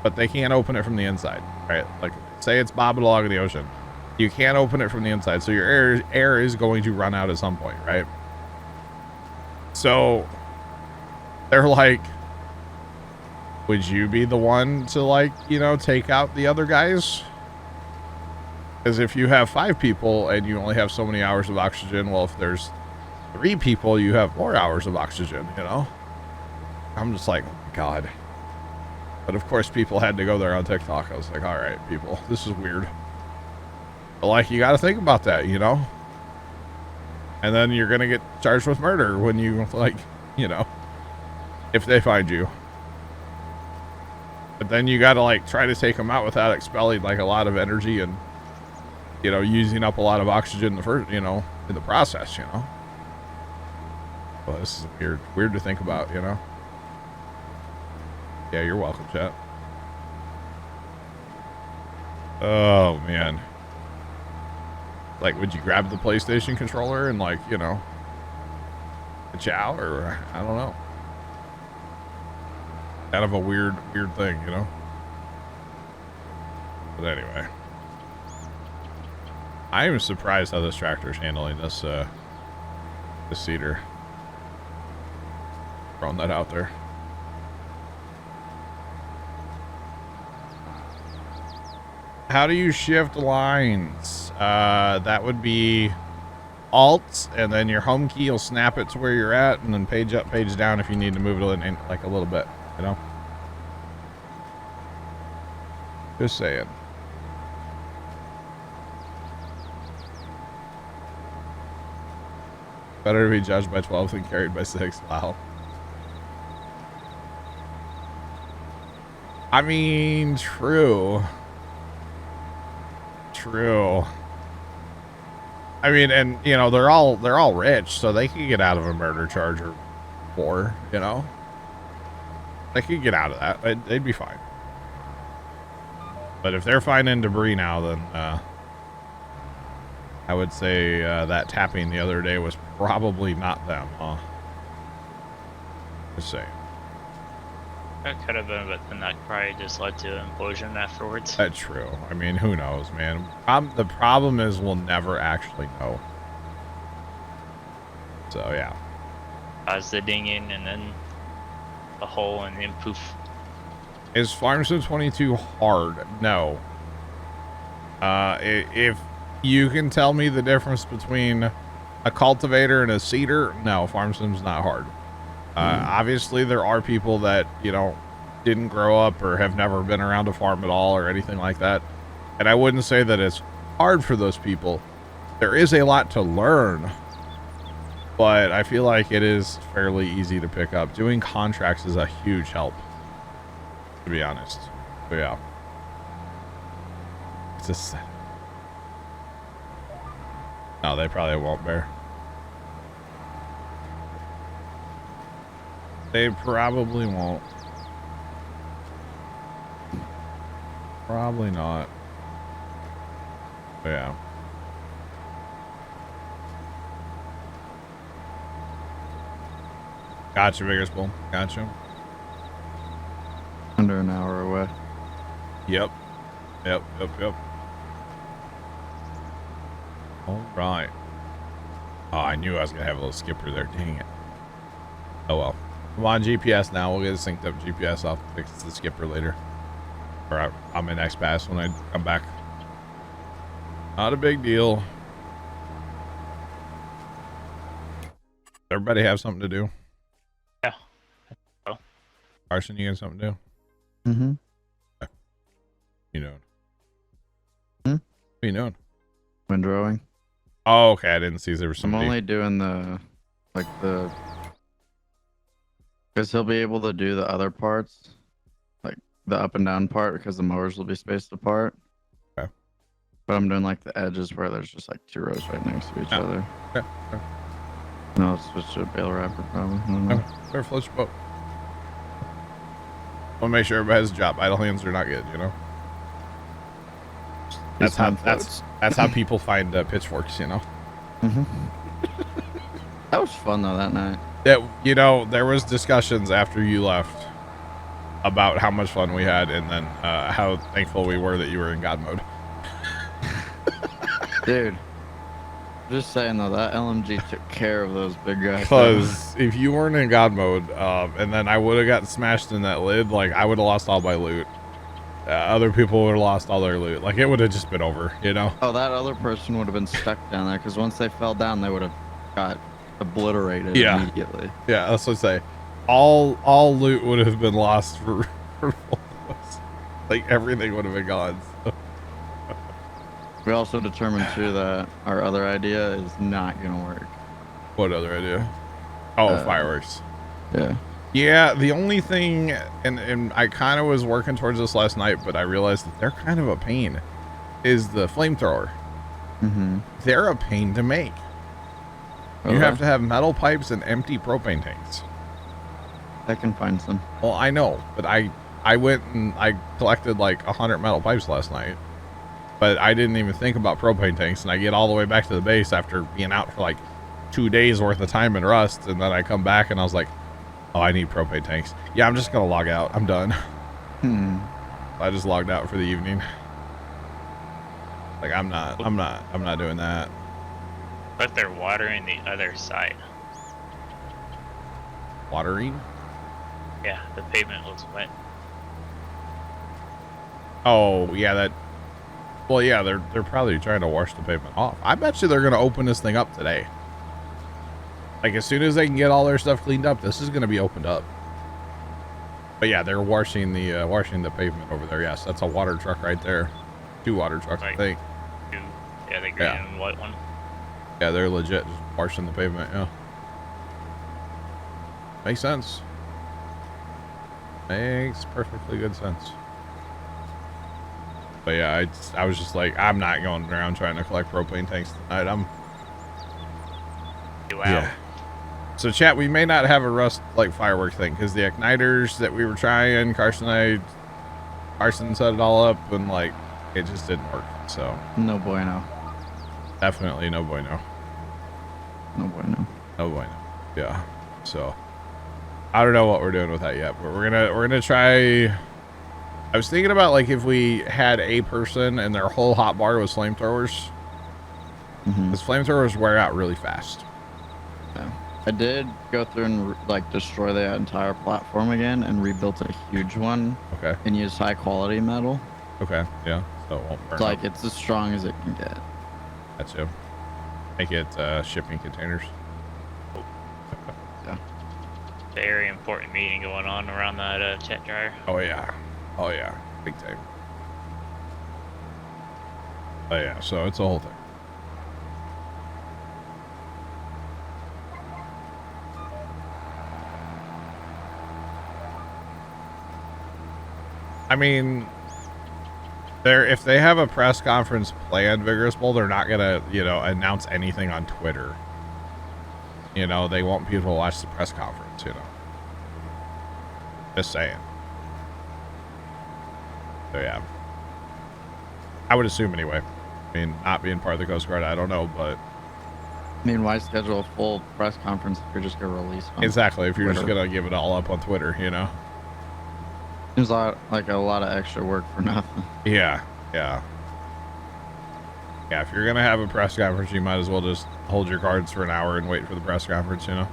but they can't open it from the inside, right? Like, say it's bobbing along in the ocean. You can't open it from the inside, so your air is going to run out at some point, right? So they're like, would you be the one to, like, you know, take out the other guys? Because if you have 5 people and you only have so many hours of oxygen, well, if there's 3 people, you have more hours of oxygen, you know? I'm just like, oh my God. But of course, people had to go there on TikTok. I was like, all right, people, this is weird. But, like, you got to think about that, you know? And then you're going to get charged with murder when you, like, you know, if they find you. But then you got to, like, try to take them out without expelling, like, a lot of energy and, you know, using up a lot of oxygen in the first, you know, in the process, you know? Well, this is weird to think about, you know? Yeah, you're welcome, chat. Oh, man. Like, would you grab the PlayStation controller and, like, you know, chow, or I don't know. Kind of a weird thing, you know? But anyway. I am surprised how this tractor is handling this, this cedar. Throwing that out there. How do you shift lines? That would be Alt, and then your home key will snap it to where you're at, and then page up, page down if you need to move it in like a little bit, you know? Just saying. Better to be judged by 12 than carried by 6. Wow. I mean, true. True. I mean, and you know, they're all rich, so they could get out of a murder charge or more, you know? They could get out of that. They'd be fine. But if they're finding debris now, then I would say that tapping the other day was probably not them, huh? Just saying. That could have been, but then that probably just led to an implosion afterwards. That's true. I mean, who knows, man? The problem is we'll never actually know. So, yeah. As the dinging and then the hole and then poof. Is Farm Sim 22 hard? No. If you can tell me the difference between a cultivator and a seeder, no, Farm Sim's not hard. Obviously, there are people that, you know, didn't grow up or have never been around a farm at all or anything like that. And I wouldn't say that it's hard for those people. There is a lot to learn, but I feel like it is fairly easy to pick up. Doing contracts is a huge help, to be honest. But yeah. It's just... No, they probably won't bear. They probably won't. Probably not. But yeah. Gotcha, Biggest Bull. Gotcha. Under an hour away. Yep. Yep. All right. Oh, I knew I was going to have a little skipper there. Dang it. Oh, well. I'm on GPS now. We'll get a synced up GPS. I'll fix the skipper later. Or I'm in XPass when I come back. Not a big deal. Everybody have something to do? Yeah. Oh. Carson, you got something to do? Mm-hmm. Okay. You doing? Hmm? What are you doing? Windrowing. Oh, okay. I didn't see there was I'm somebody. only doing because he'll be able to do the other parts, like the up and down part, because the mowers will be spaced apart. Okay. But I'm doing like the edges where there's just like 2 rows right next to each other. Okay. No, I'll switch to a bale wrapper probably. I don't know. Better float your boat. I want to make sure everybody has a job. Idle hands are not good, you know. That's how people find pitchforks, you know. Mm-hmm. That was fun though that night. That, you know, there was discussions after you left about how much fun we had, and then how thankful we were that you were in God mode. Dude, just saying though, that LMG took care of those big guys. Because if you weren't in God mode, and then I would have gotten smashed in that lid, like I would have lost all my loot. Other people would have lost all their loot. Like it would have just been over, you know. Oh, that other person would have been stuck down there because once they fell down, they would have got obliterated immediately. Yeah, that's what I say. All loot would have been lost for both of us. Like everything would have been gone. So. We also determined too that our other idea is not gonna work. What other idea? Oh, fireworks. Yeah. Yeah, the only thing, and I kind of was working towards this last night, but I realized that they're kind of a pain, is the flamethrower. Mm-hmm. They're a pain to make. You have to have metal pipes and empty propane tanks. I can find some. Well, I know, but I went and I collected like 100 metal pipes last night, but I didn't even think about propane tanks, and I get all the way back to the base after being out for like 2 days worth of time in Rust, and then I come back and I was like, oh, I need propane tanks. Yeah, I'm just gonna log out. I'm done. I just logged out for the evening. Like I'm not doing that. But they're watering the other side. Watering? Yeah, the pavement looks wet. Oh yeah, well yeah, they're probably trying to wash the pavement off. I bet you they're gonna open this thing up today. Like as soon as they can get all their stuff cleaned up, this is gonna be opened up. But yeah, they're washing the pavement over there. Yes, that's a water truck right there. 2 water trucks, I think. 2. Yeah, the green and white one. Yeah, they're legit just washing the pavement. Yeah, makes sense. Makes perfectly good sense. But yeah, I was just like, I'm not going around trying to collect propane tanks tonight. Wow. Yeah. So chat, we may not have a Rust like firework thing because the igniters that we were trying, Carson set it all up, and like it just didn't work. So No bueno. definitely no bueno. No bueno. No bueno. Yeah. So I don't know what we're doing with that yet, but we're gonna try. I was thinking about like if we had a person and their whole hotbar was flamethrowers, because flamethrowers wear out really fast. Yeah. I did go through and like destroy the entire platform again and rebuilt a huge one. Okay. And use high quality metal. Okay. Yeah. So it won't burn. It's like it's as strong as it can get. That's it. Make it shipping containers. Yeah. Very important meeting going on around that chat dryer. Oh yeah. Oh yeah. Big time. Oh yeah. So it's a whole thing. I mean, if they have a press conference planned, Vigorous Bull, they're not gonna, announce anything on Twitter. They want people to watch the press conference, Just saying. So yeah, I would assume anyway. I mean, not being part of the Coast Guard, I don't know, but I mean, why schedule a full press conference if you're just gonna release one? exactly. If you're just Twitter. gonna give it all up on Twitter, you know. Seems like a lot of extra work for nothing. Yeah. If you're gonna have a press conference, you might as well just hold your cards for an hour and wait for the press conference, you know.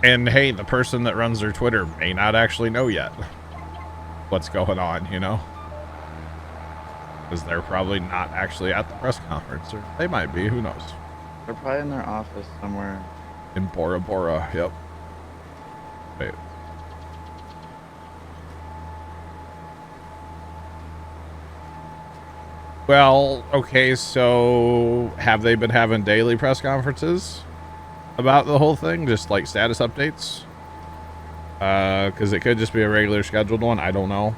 And hey, the person that runs their Twitter may not actually know yet what's going on, you know, because they're probably not actually at the press conference, or they might be. Who knows? They're probably in their office somewhere. In Bora Bora. Yep. Wait. Well, okay, so have they been having daily press conferences about the whole thing? Just like status updates? Because it could just be a regular scheduled one. I don't know.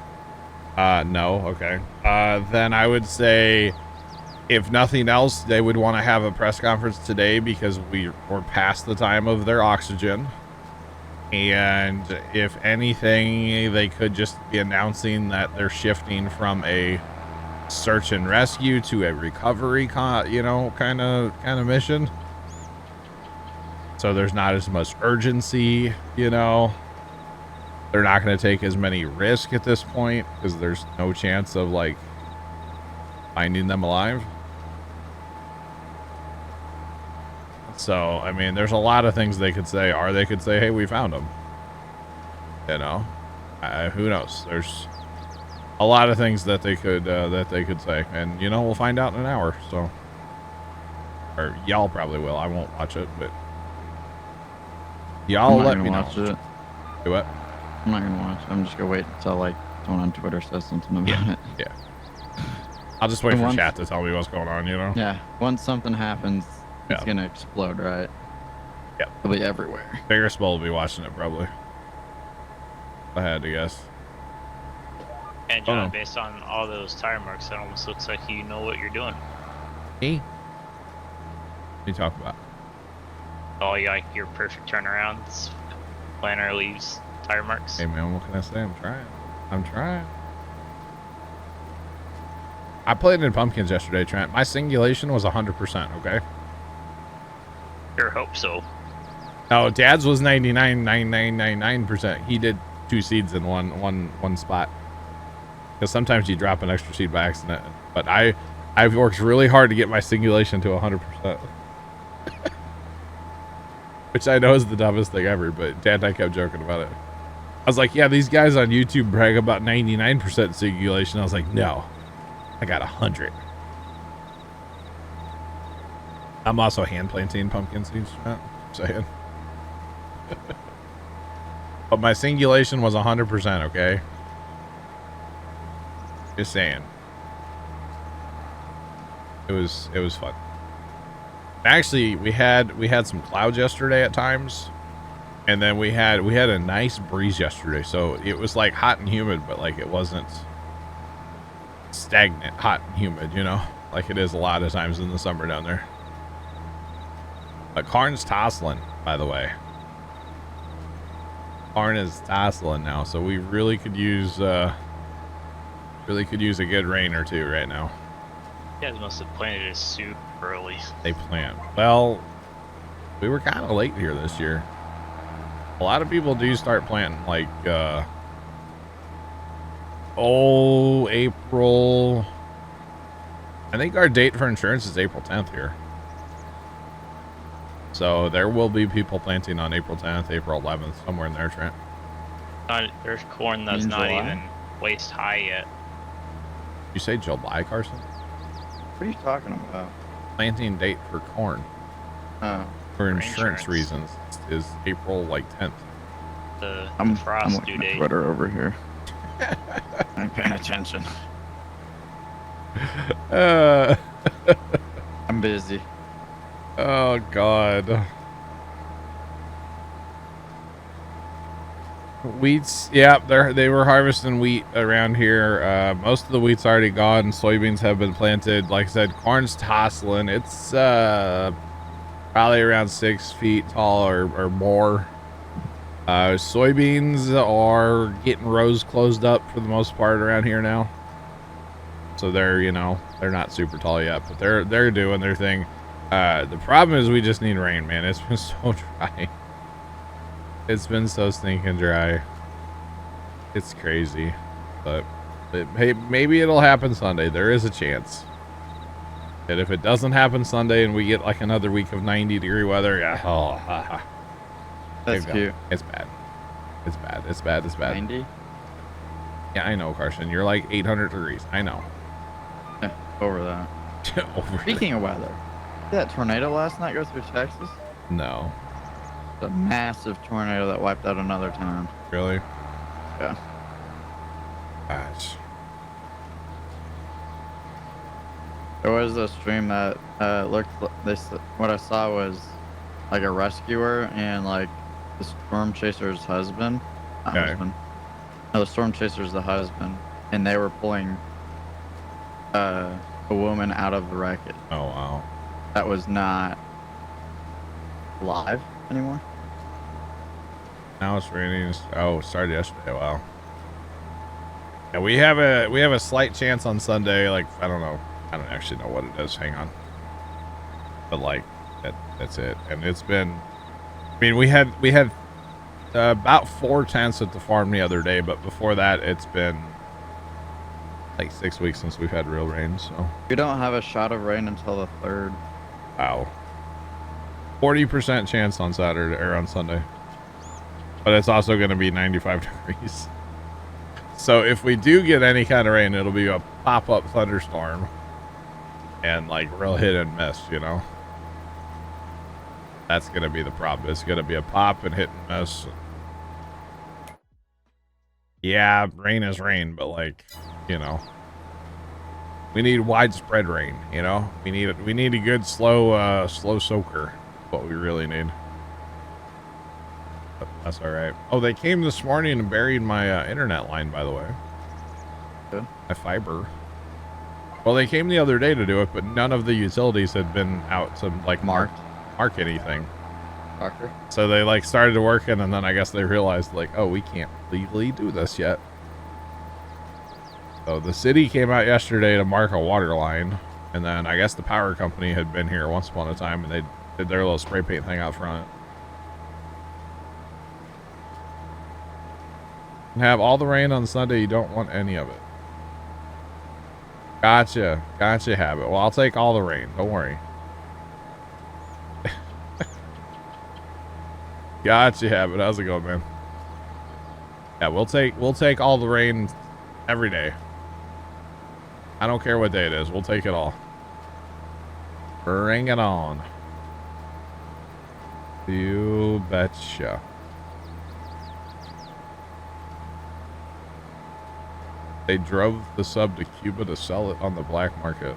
No. Okay. Then I would say, if nothing else, they would want to have a press conference today because we're past the time of their oxygen. And if anything, they could just be announcing that they're shifting from a search and rescue to a recovery kind of mission, so there's not as much urgency, you know. They're not going to take as many risks at this point because there's no chance of like finding them alive. So I mean, there's a lot of things they could say, or they could say, hey, we found them, you know. Who knows? There's a lot of things that they could say, and you know, we'll find out in an hour. So, or y'all probably will. I won't watch it, but y'all let me know. Watch it. Do what? I'm not gonna watch it. I'm just gonna wait until like someone on Twitter says something about it. Yeah. I'll just wait And for once- chat to tell me what's going on. You know. Yeah. Once something happens, it's Yeah. gonna explode, right? Yep. It'll be everywhere. Bigger Skull will be watching it probably. If I had to guess. And John, based on all those tire marks, it almost looks like you know what you're doing. Me? What are you talking about? All like your perfect turnarounds, planner leaves tire marks. Hey man, what can I say? I'm trying. I played in pumpkins yesterday, Trent. My singulation was 100%. Okay. Sure hope so. No, Dad's was 99.9999%. He did 2 seeds in one spot. Because sometimes you drop an extra seed by accident. But I've worked really hard to get my singulation to 100%. Which I know is the dumbest thing ever, but Dad and I kept joking about it. I was like, yeah, these guys on YouTube brag about 99% singulation. I was like, no, I got 100. I'm also hand planting pumpkin seeds. Saying. But my singulation was 100%, okay? Just saying. It was fun. Actually, we had some clouds yesterday at times, and then we had a nice breeze yesterday. So it was like hot and humid, but like it wasn't stagnant hot and humid, you know, like it is a lot of times in the summer down there. But Karn's tossling, by the way. Karn is tossling now, so we really could use a good rain or two right now. You guys must have planted it super early. They planned. Well, we were kind of late here this year. A lot of people do start planting like April. I think our date for insurance is April 10th here. So there will be people planting on April 10th, April 11th, somewhere in there, Trent. There's corn that's In not July? even waist high yet. You say July, Carson? What are you talking about? Planting date for corn Oh, for For insurance insurance. reasons is April like 10th. The I'm frost looking due at date. Twitter over here. I'm paying attention. I'm busy. Oh God. Wheats, yeah, they were harvesting wheat around here. Most of the wheat's already gone. Soybeans have been planted. Like I said, corn's tossling. It's probably around 6 feet tall or more. Soybeans are getting rows closed up for the most part around here now. So they're, you know, they're not super tall yet, but they're doing their thing. The problem is we just need rain, man. It's been so dry. It's been so stinking dry. It's crazy, but hey, maybe it'll happen Sunday. There is a chance. And if it doesn't happen Sunday and we get like another week of 90-degree weather, yeah, That's cute. It's bad. It's bad. It's bad. It's bad. 90? Yeah, I know, Carson. You're like 800 degrees. I know. Over that. Over Speaking of weather, did that tornado last night go through Texas? No. A massive tornado that wiped out another town. Really? Yeah. Gosh. There was a stream that looked. What I saw was like a rescuer and like the storm chaser's husband. Not Okay. husband. No, the storm chaser's the husband, and they were pulling a woman out of the wreckage. Oh, wow. That was not live anymore. Now it's raining. Oh, it started yesterday. Wow. Yeah, we have a slight chance on Sunday. Like, I don't know. I don't actually know what it is. Hang on. But like that's it. And it's been. I mean, we had about 4 tents at the farm the other day, but before that, it's been like 6 weeks since we've had real rain. So We don't have a shot of rain until the 3rd. wow. 40% chance on Saturday or on Sunday. But it's also going to be 95 degrees. So if we do get any kind of rain, it'll be a pop-up thunderstorm. And like real hit and miss, you know? That's going to be the problem. It's going to be a pop and hit and miss. Yeah, rain is rain, but like, you know, we need widespread rain, you know? We need a good slow soaker. What we really need. But that's all right. Oh, they came this morning and buried my internet line, by the way. Good. My fiber. Well, they came the other day to do it, but none of the utilities had been out to like mark anything. Doctor? So they like started working, and then I guess they realized like, oh, we can't legally do this yet. So the city came out yesterday to mark a water line, and then I guess the power company had been here once upon a time, and they did their little spray paint thing out front. And have all the rain on Sunday. You don't want any of it. Gotcha, Habit. Well, I'll take all the rain. Don't worry. Gotcha, Habit. How's it going, man? Yeah, we'll take all the rain every day. I don't care what day it is. We'll take it all. Bring it on. You betcha. They drove the sub to Cuba to sell it on the black market.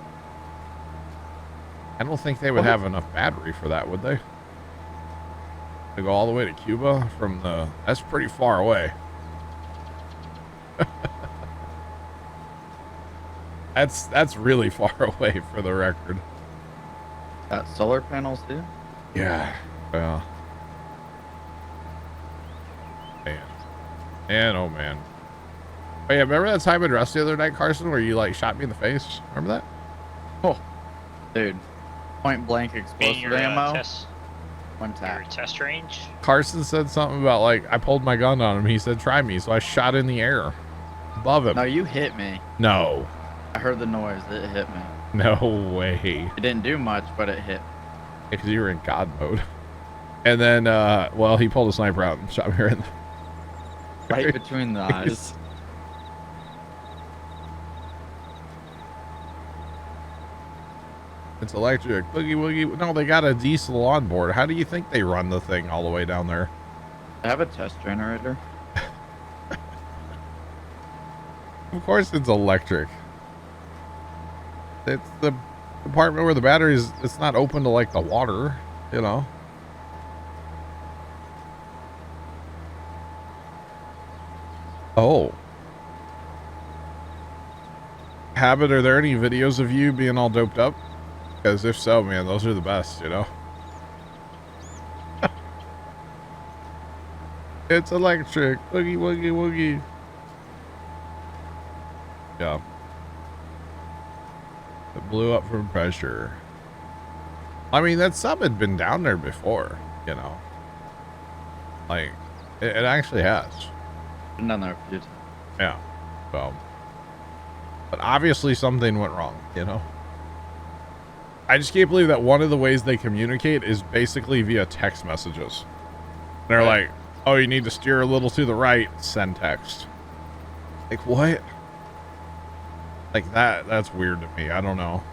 I don't think they would have enough battery for that, would they? To go all the way to Cuba from the... That's pretty far away. That's really far away for the record. Got solar panels too? Yeah. Well. Man, oh man. Oh yeah, remember that time in Rust the other night, Carson, where you like shot me in the face? Remember that? Oh, dude. Point blank Being explosive your ammo. test, One your tap. test range. Carson said something about like I pulled my gun on him. He said, "Try me," so I shot in the air above him. No, you hit me. No, I heard the noise. It hit me. no way. It didn't do much, but it hit. Because you were in God mode. And then, well, he pulled a sniper out and shot me right in the Right between the eyes. It's electric. Boogie woogie. No, they got a diesel on board. How do you think they run the thing all the way down there? I have a test generator. Of course it's electric. It's the compartment where the batteries, it's not open to like the water, you know? Oh. Habit, are there any videos of you being all doped up? Because if so, man, those are the best, you know? It's electric. Woogie, woogie, woogie. Yeah. It blew up from pressure. I mean, that sub had been down there before, you know. Like, it actually has. Been down there a few times. Yeah. So, but obviously something went wrong, you know. I just can't believe that one of the ways they communicate is basically via text messages. They're like, oh, you need to steer a little to the right, send text. Like, what? Like, that's weird to me. I don't know.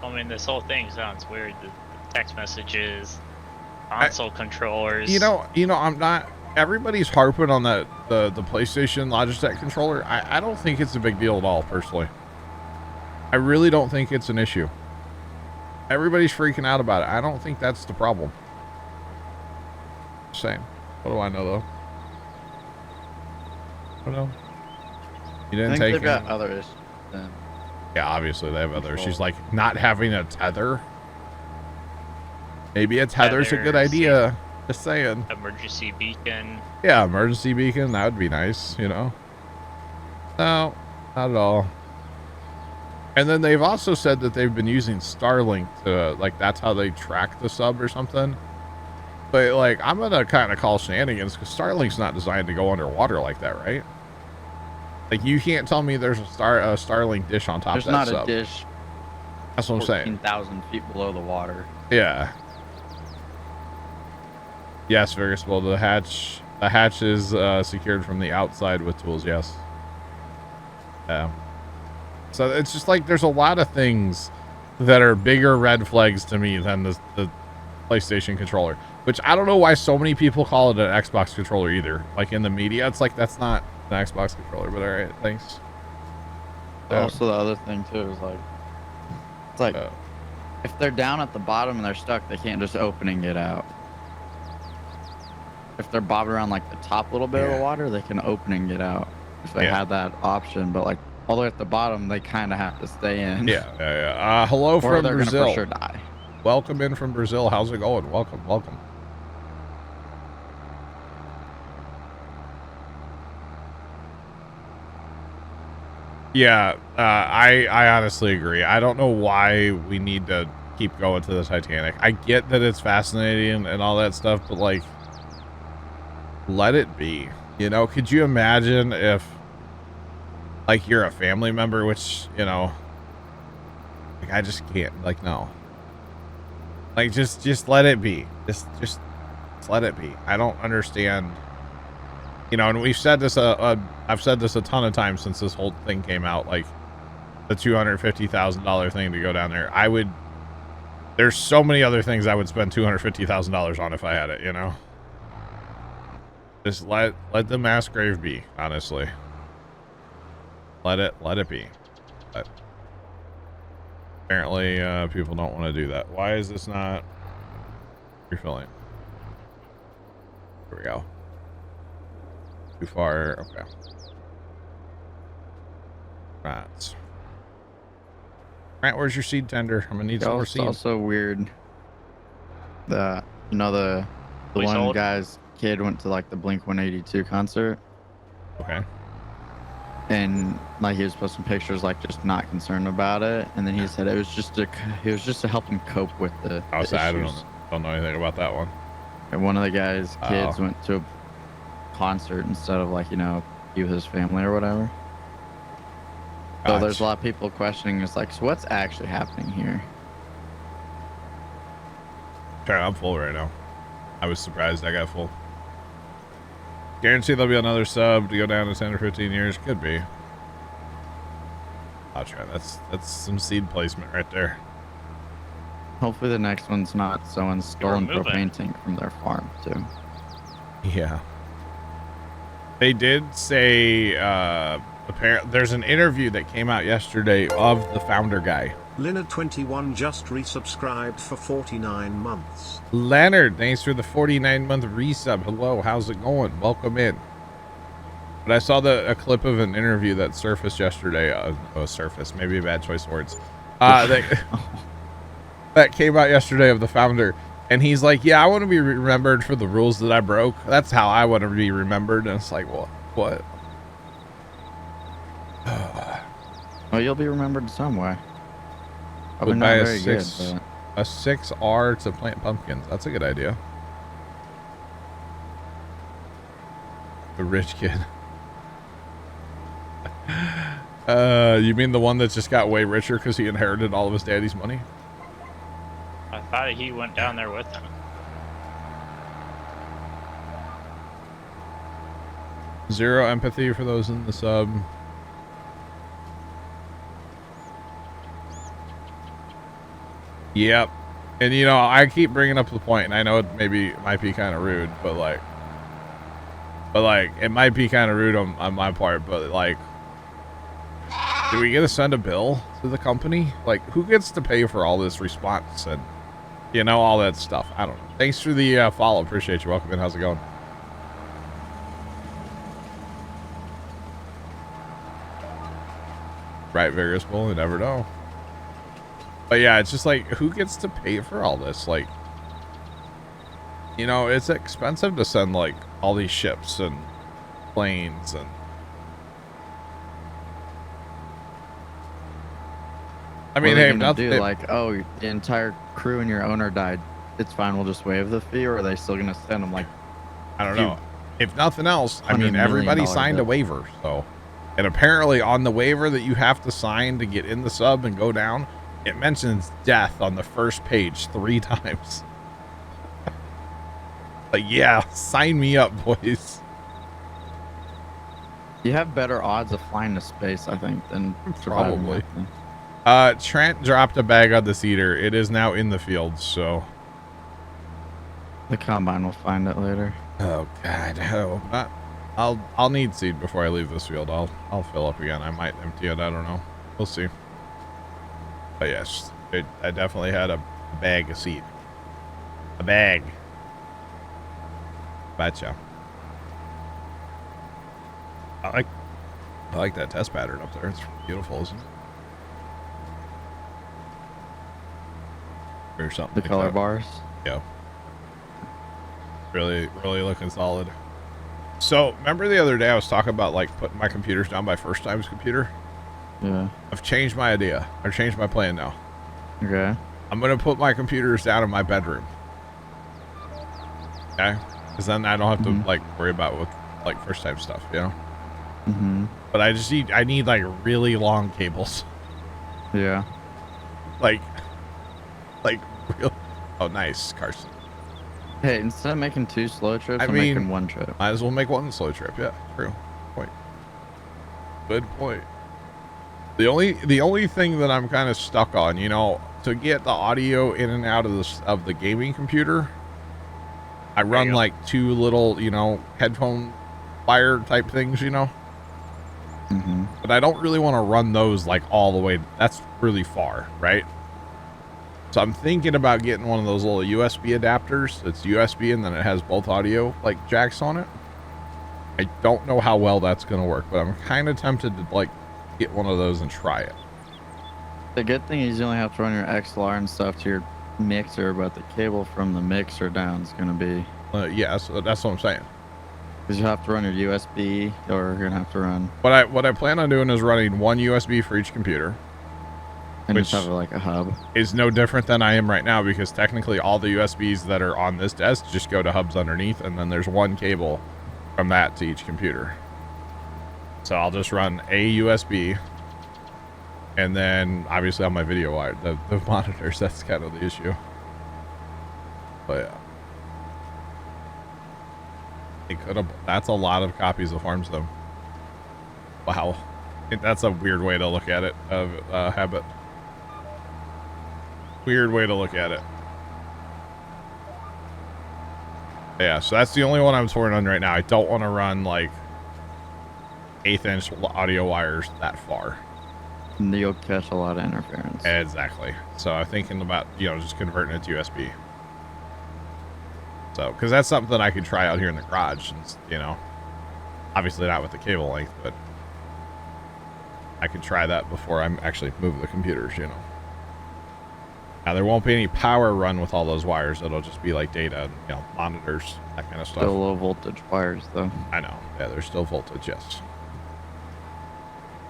I mean, this whole thing sounds weird. The text messages, console controllers. You know, I'm not. Everybody's harping on the PlayStation Logitech controller. I don't think it's a big deal at all, personally. I really don't think it's an issue. Everybody's freaking out about it. I don't think that's the problem. Same. What do I know, though? I don't know. You didn't I think take they've got any- other issues. Yeah, obviously they have other issues, like not having a tether. Maybe a tether's a good Tether, idea. Just saying. Emergency beacon. Yeah, emergency beacon, that would be nice, you know. No, not at all. And then they've also said that they've been using Starlink to, like, that's how they track the sub or something. But, like, I'm gonna kind of call shenanigans because Starlink's not designed to go underwater like that, right? Like, you can't tell me there's a Starlink dish on top There's of that not sub. a dish That's what I'm saying. 14,000 feet below the water. Yeah. Yes, Vegas. Well, the hatch is secured from the outside with tools. Yes. Yeah. So it's just like there's a lot of things that are bigger red flags to me than the PlayStation controller, which I don't know why so many people call it an Xbox controller either. Like in the media, it's like that's not an Xbox controller. But all right, thanks. Also, the other thing too is like, it's like if they're down at the bottom and they're stuck, they can't just open and get out. If they're bobbed around like the top little bit of the water, they can open and get out if they had that option. But like all the way at the bottom, they kind of have to stay in. Yeah. Hello or from they're Brazil. gonna for sure die. Welcome in from Brazil. How's it going? Welcome. Yeah, I honestly agree. I don't know why we need to keep going to the Titanic. I get that it's fascinating and all that stuff, but like, let it be. You know, could you imagine if, like, you're a family member, which, you know, like, I just can't. Like, no. Like, just let it be. Just let it be. I don't understand. You know, and we've said this, I've said this a ton of times since this whole thing came out, like the $250,000 thing to go down there. There's so many other things I would spend $250,000 on if I had it, you know? Just let the mass grave be, honestly. Let it be. But apparently, people don't want to do that. Why is this not refilling? Here we go. Too far. Okay. Right. Where's your seed tender? I'm gonna need some more It's seed. also weird that, you know, the Please one hold. guy's kid went to like the Blink 182 concert, Okay. and like he was posting pictures like just not concerned about it, and then he said it was just to help him cope with the I issues. don't know anything about that one. And one of the guy's kids went to a concert instead of like, you know, be with his family or whatever. So there's a lot of people questioning, it's like, so what's actually happening here? Sorry, I'm full right now. I was surprised I got full. Guarantee there'll be another sub to go down to 10 or 15 years. Could be. I'll try. That's some seed placement right there. Hopefully the next one's not someone stolen moving. propane tank from their farm too. Yeah. They did say, apparently, there's an interview that came out yesterday of the founder guy. Leonard21 just resubscribed for 49 months. Leonard, thanks for the 49-month resub. Hello, how's it going? Welcome in. But I saw a clip of an interview that surfaced yesterday. Surfaced, maybe a bad choice of words. That came out yesterday of the founder. And he's like, yeah, I want to be remembered for the rules that I broke. That's how I want to be remembered. And it's like, well, what? Well, you'll be remembered some way. Probably But not buy very good, but... a 6R to plant pumpkins. That's a good idea. The rich kid. You mean the one that just got way richer because he inherited all of his daddy's money? I thought he went down there with him. Zero empathy for those in the sub. Yep. And you know, I keep bringing up the point, and I know it might be kind of rude, but like it might be kind of rude on my part, but like, do we get to send a bill to the company? Like, who gets to pay for all this response and, you know, all that stuff? I don't know. Thanks for the follow. Appreciate you. Welcome in. How's it going? Right, Vegas Bull. You never know. But yeah, it's just like, who gets to pay for all this? Like, you know, it's expensive to send like all these ships and planes and. I mean, hey, nothing. Like, oh, the entire crew and your owner died. It's fine. We'll just waive the fee, or are they still gonna send them? Like, I don't know. If nothing else, I mean, everybody signed a waiver, so. And apparently on the waiver that you have to sign to get in the sub and go down, it mentions death on the first page 3 times. Like, yeah, sign me up, boys. You have better odds of flying to space, I think, than probably. Trent dropped a bag on the cedar. It is now in the field, so. The combine will find it later. Oh God, no, not. I'll need seed before I leave this field. I'll fill up again. I might empty it. I don't know. We'll see. But yes, I definitely had a bag of seed. A bag. Gotcha. I like that test pattern up there. It's beautiful, isn't it? Or something. The like color that. bars. Yeah. Really looking solid. So remember the other day I was talking about like putting my computers down by first time's computer? Yeah. I've changed my idea. I've changed my plan now. Okay. I'm going to put my computers down in my bedroom. Okay? Because then I don't have to like worry about with like first time stuff, you know? But I need like really long cables. Yeah. like real. Oh, nice, Carson. Hey, instead of making 2 slow trips, I'm making 1 trip. Might as well make 1 slow trip. Yeah, true. Point. Good point. The only thing that I'm kind of stuck on, you know, to get the audio in and out of the gaming computer, I run like 2 little, you know, headphone wire type things, you know. But I don't really want to run those like all the way. That's really far, right? So I'm thinking about getting one of those little USB adapters. It's USB and then it has both audio like jacks on it. I don't know how well that's going to work, but I'm kind of tempted to like get one of those and try it. The good thing is you only have to run your XLR and stuff to your mixer, but the cable from the mixer down is going to be... yeah, so that's what I'm saying. Because you have to run your USB, or you're going to have to run... What I plan on doing is running 1 USB for each computer. And just have like a hub. Is no different than I am right now, because technically all the USBs that are on this desk just go to hubs underneath, and then there's 1 cable from that to each computer. So I'll just run a USB, and then obviously on my video wire, the monitors, that's kind of the issue. But yeah. It could have, that's a lot of copies of Farms though. Wow. That's a weird way to look at it, Habit. Weird way to look at it. Yeah, so that's the only one I'm touring on right now. I don't want to run like 1/8 inch audio wires that far. And you'll catch a lot of interference. Exactly. So I'm thinking about, you know, just converting it to USB. So, because that's something that I could try out here in the garage, and, you know, obviously not with the cable length, but I could try that before I'm actually move the computers, you know. There won't be any power run with all those wires. It'll just be like data and, you know, monitors, that kind of stuff. Still low voltage wires, though. I know. Yeah, there's still voltage, yes.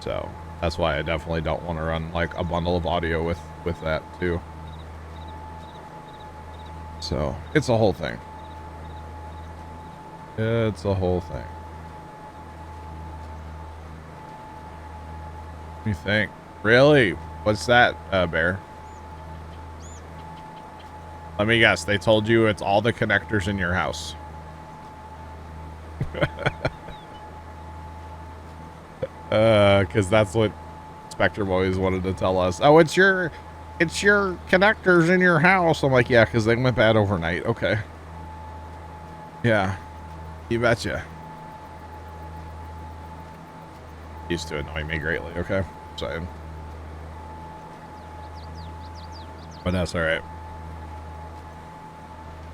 So that's why I definitely don't want to run like a bundle of audio with that too. So it's a whole thing. It's a whole thing. What do you think? Really? What's that, Bear? Let me guess. They told you it's all the connectors in your house. Because that's what Spectrum always wanted to tell us. Oh, it's your connectors in your house. I'm like, yeah, because they went bad overnight. Okay. Yeah. You betcha. Used to annoy me greatly. Okay. Saying. But that's all right.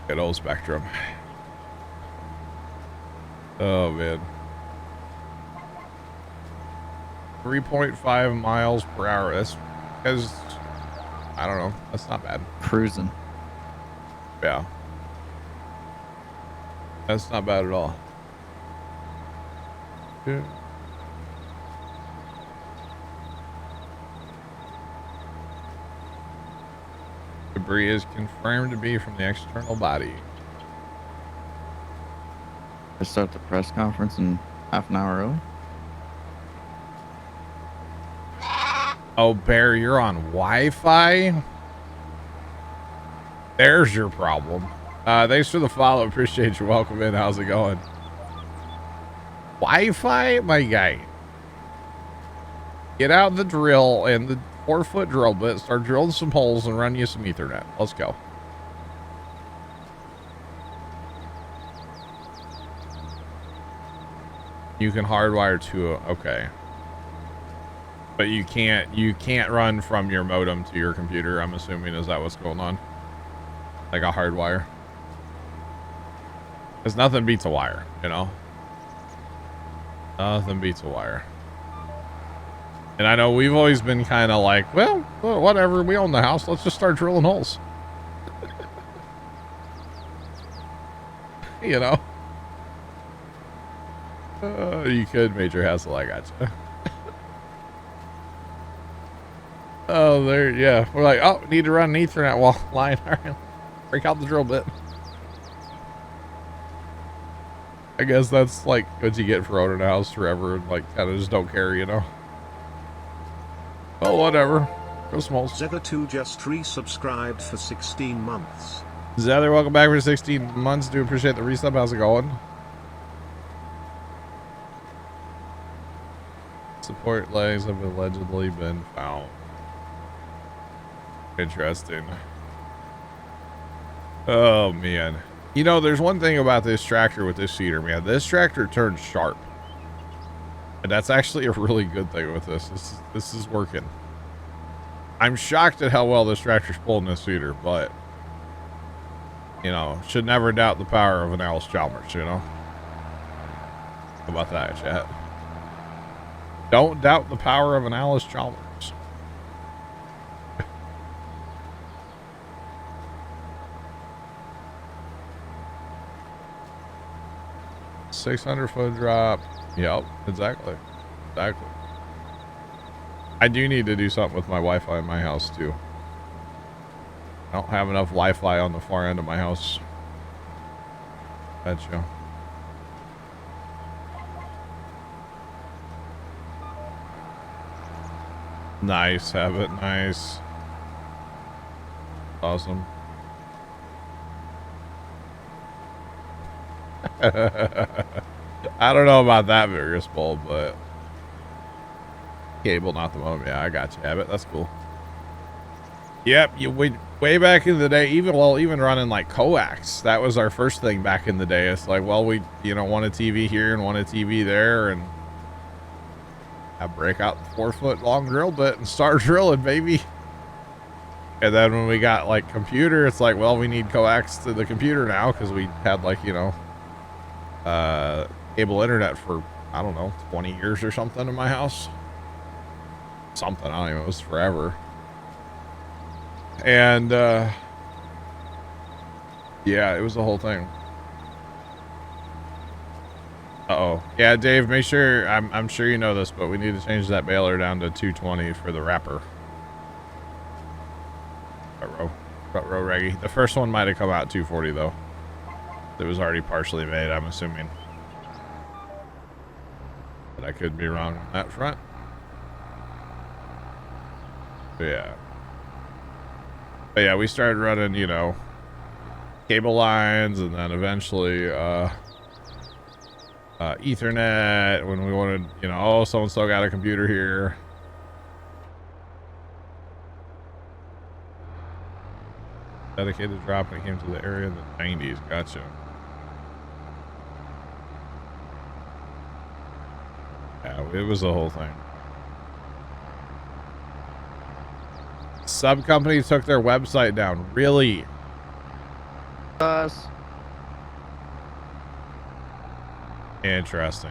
Good old Spectrum. Oh, man. 3.5 miles per hour. That's because, I don't know. That's not bad. Cruising. Yeah. That's not bad at all. Yeah. Debris is confirmed to be from the external body. I start the press conference in half an hour early. Oh, Bear, you're on Wi-Fi? There's your problem. Thanks for the follow. Appreciate you. Welcome in. How's it going? Wi-Fi? My guy. Get out the drill and the 4-foot drill bit. Start drilling some holes and run you some Ethernet. Let's go. You can hardwire to a, okay. But you can't run from your modem to your computer, I'm assuming. Is that what's going on? Like a hard wire? Because nothing beats a wire, you know? Nothing beats a wire. And I know we've always been kind of like, well, whatever, we own the house, let's just start drilling holes. You know? You could, Major Hassel, I gotcha. Oh, there, yeah. We're like, oh, need to run an Ethernet wall line. All right, break out the drill bit. I guess that's like what you get for owning a house forever and like kind of just don't care, you know? Oh, whatever. Go smalls. Zether2 just resubscribed for 16 months. Zether, welcome back for 16 months. Do appreciate the resub. How's it going? Support legs have allegedly been found. Interesting. Oh, man. You know, there's one thing about this tractor with this seeder, man. This tractor turns sharp. And that's actually a really good thing with this. This is working. I'm shocked at how well this tractor's pulling this seeder, but, you know, should never doubt the power of an Alice Chalmers, you know? How about that, chat? Don't doubt the power of an Alice Chalmers. 600-foot drop. Yep, exactly. Exactly. I do need to do something with my Wi-Fi in my house, too. I don't have enough Wi-Fi on the far end of my house. Betcha. Nice, have it. Nice. Awesome. I don't know about that vigorous bulb, but cable, not the moment. Yeah, I got you. Have it. That's cool. Yep, way back in the day, even running like coax, that was our first thing back in the day. It's like, well, we want a TV here and want a TV there, and I break out the 4-foot long drill bit and start drilling, baby. And then when we got like computer, it's like, well, we need coax to the computer now because we had like cable internet for, I don't know, 20 years or something in my house. Something, I don't even know, it was forever. And yeah, it was the whole thing. Uh-oh. Yeah, Dave, make sure, I'm sure you know this, but we need to change that baler down to 220 for the wrapper. Front row Reggie. The first one might have come out 240 though. It was already partially made, I'm assuming. But I could be wrong on that front. But yeah. But yeah, we started running, you know, cable lines, and then eventually Ethernet when we wanted, you know, oh, someone still got a computer here. Dedicated drop when it came to the area in the 90s. Gotcha. Yeah, it was the whole thing. Sub company took their website down. Really? Us. Interesting.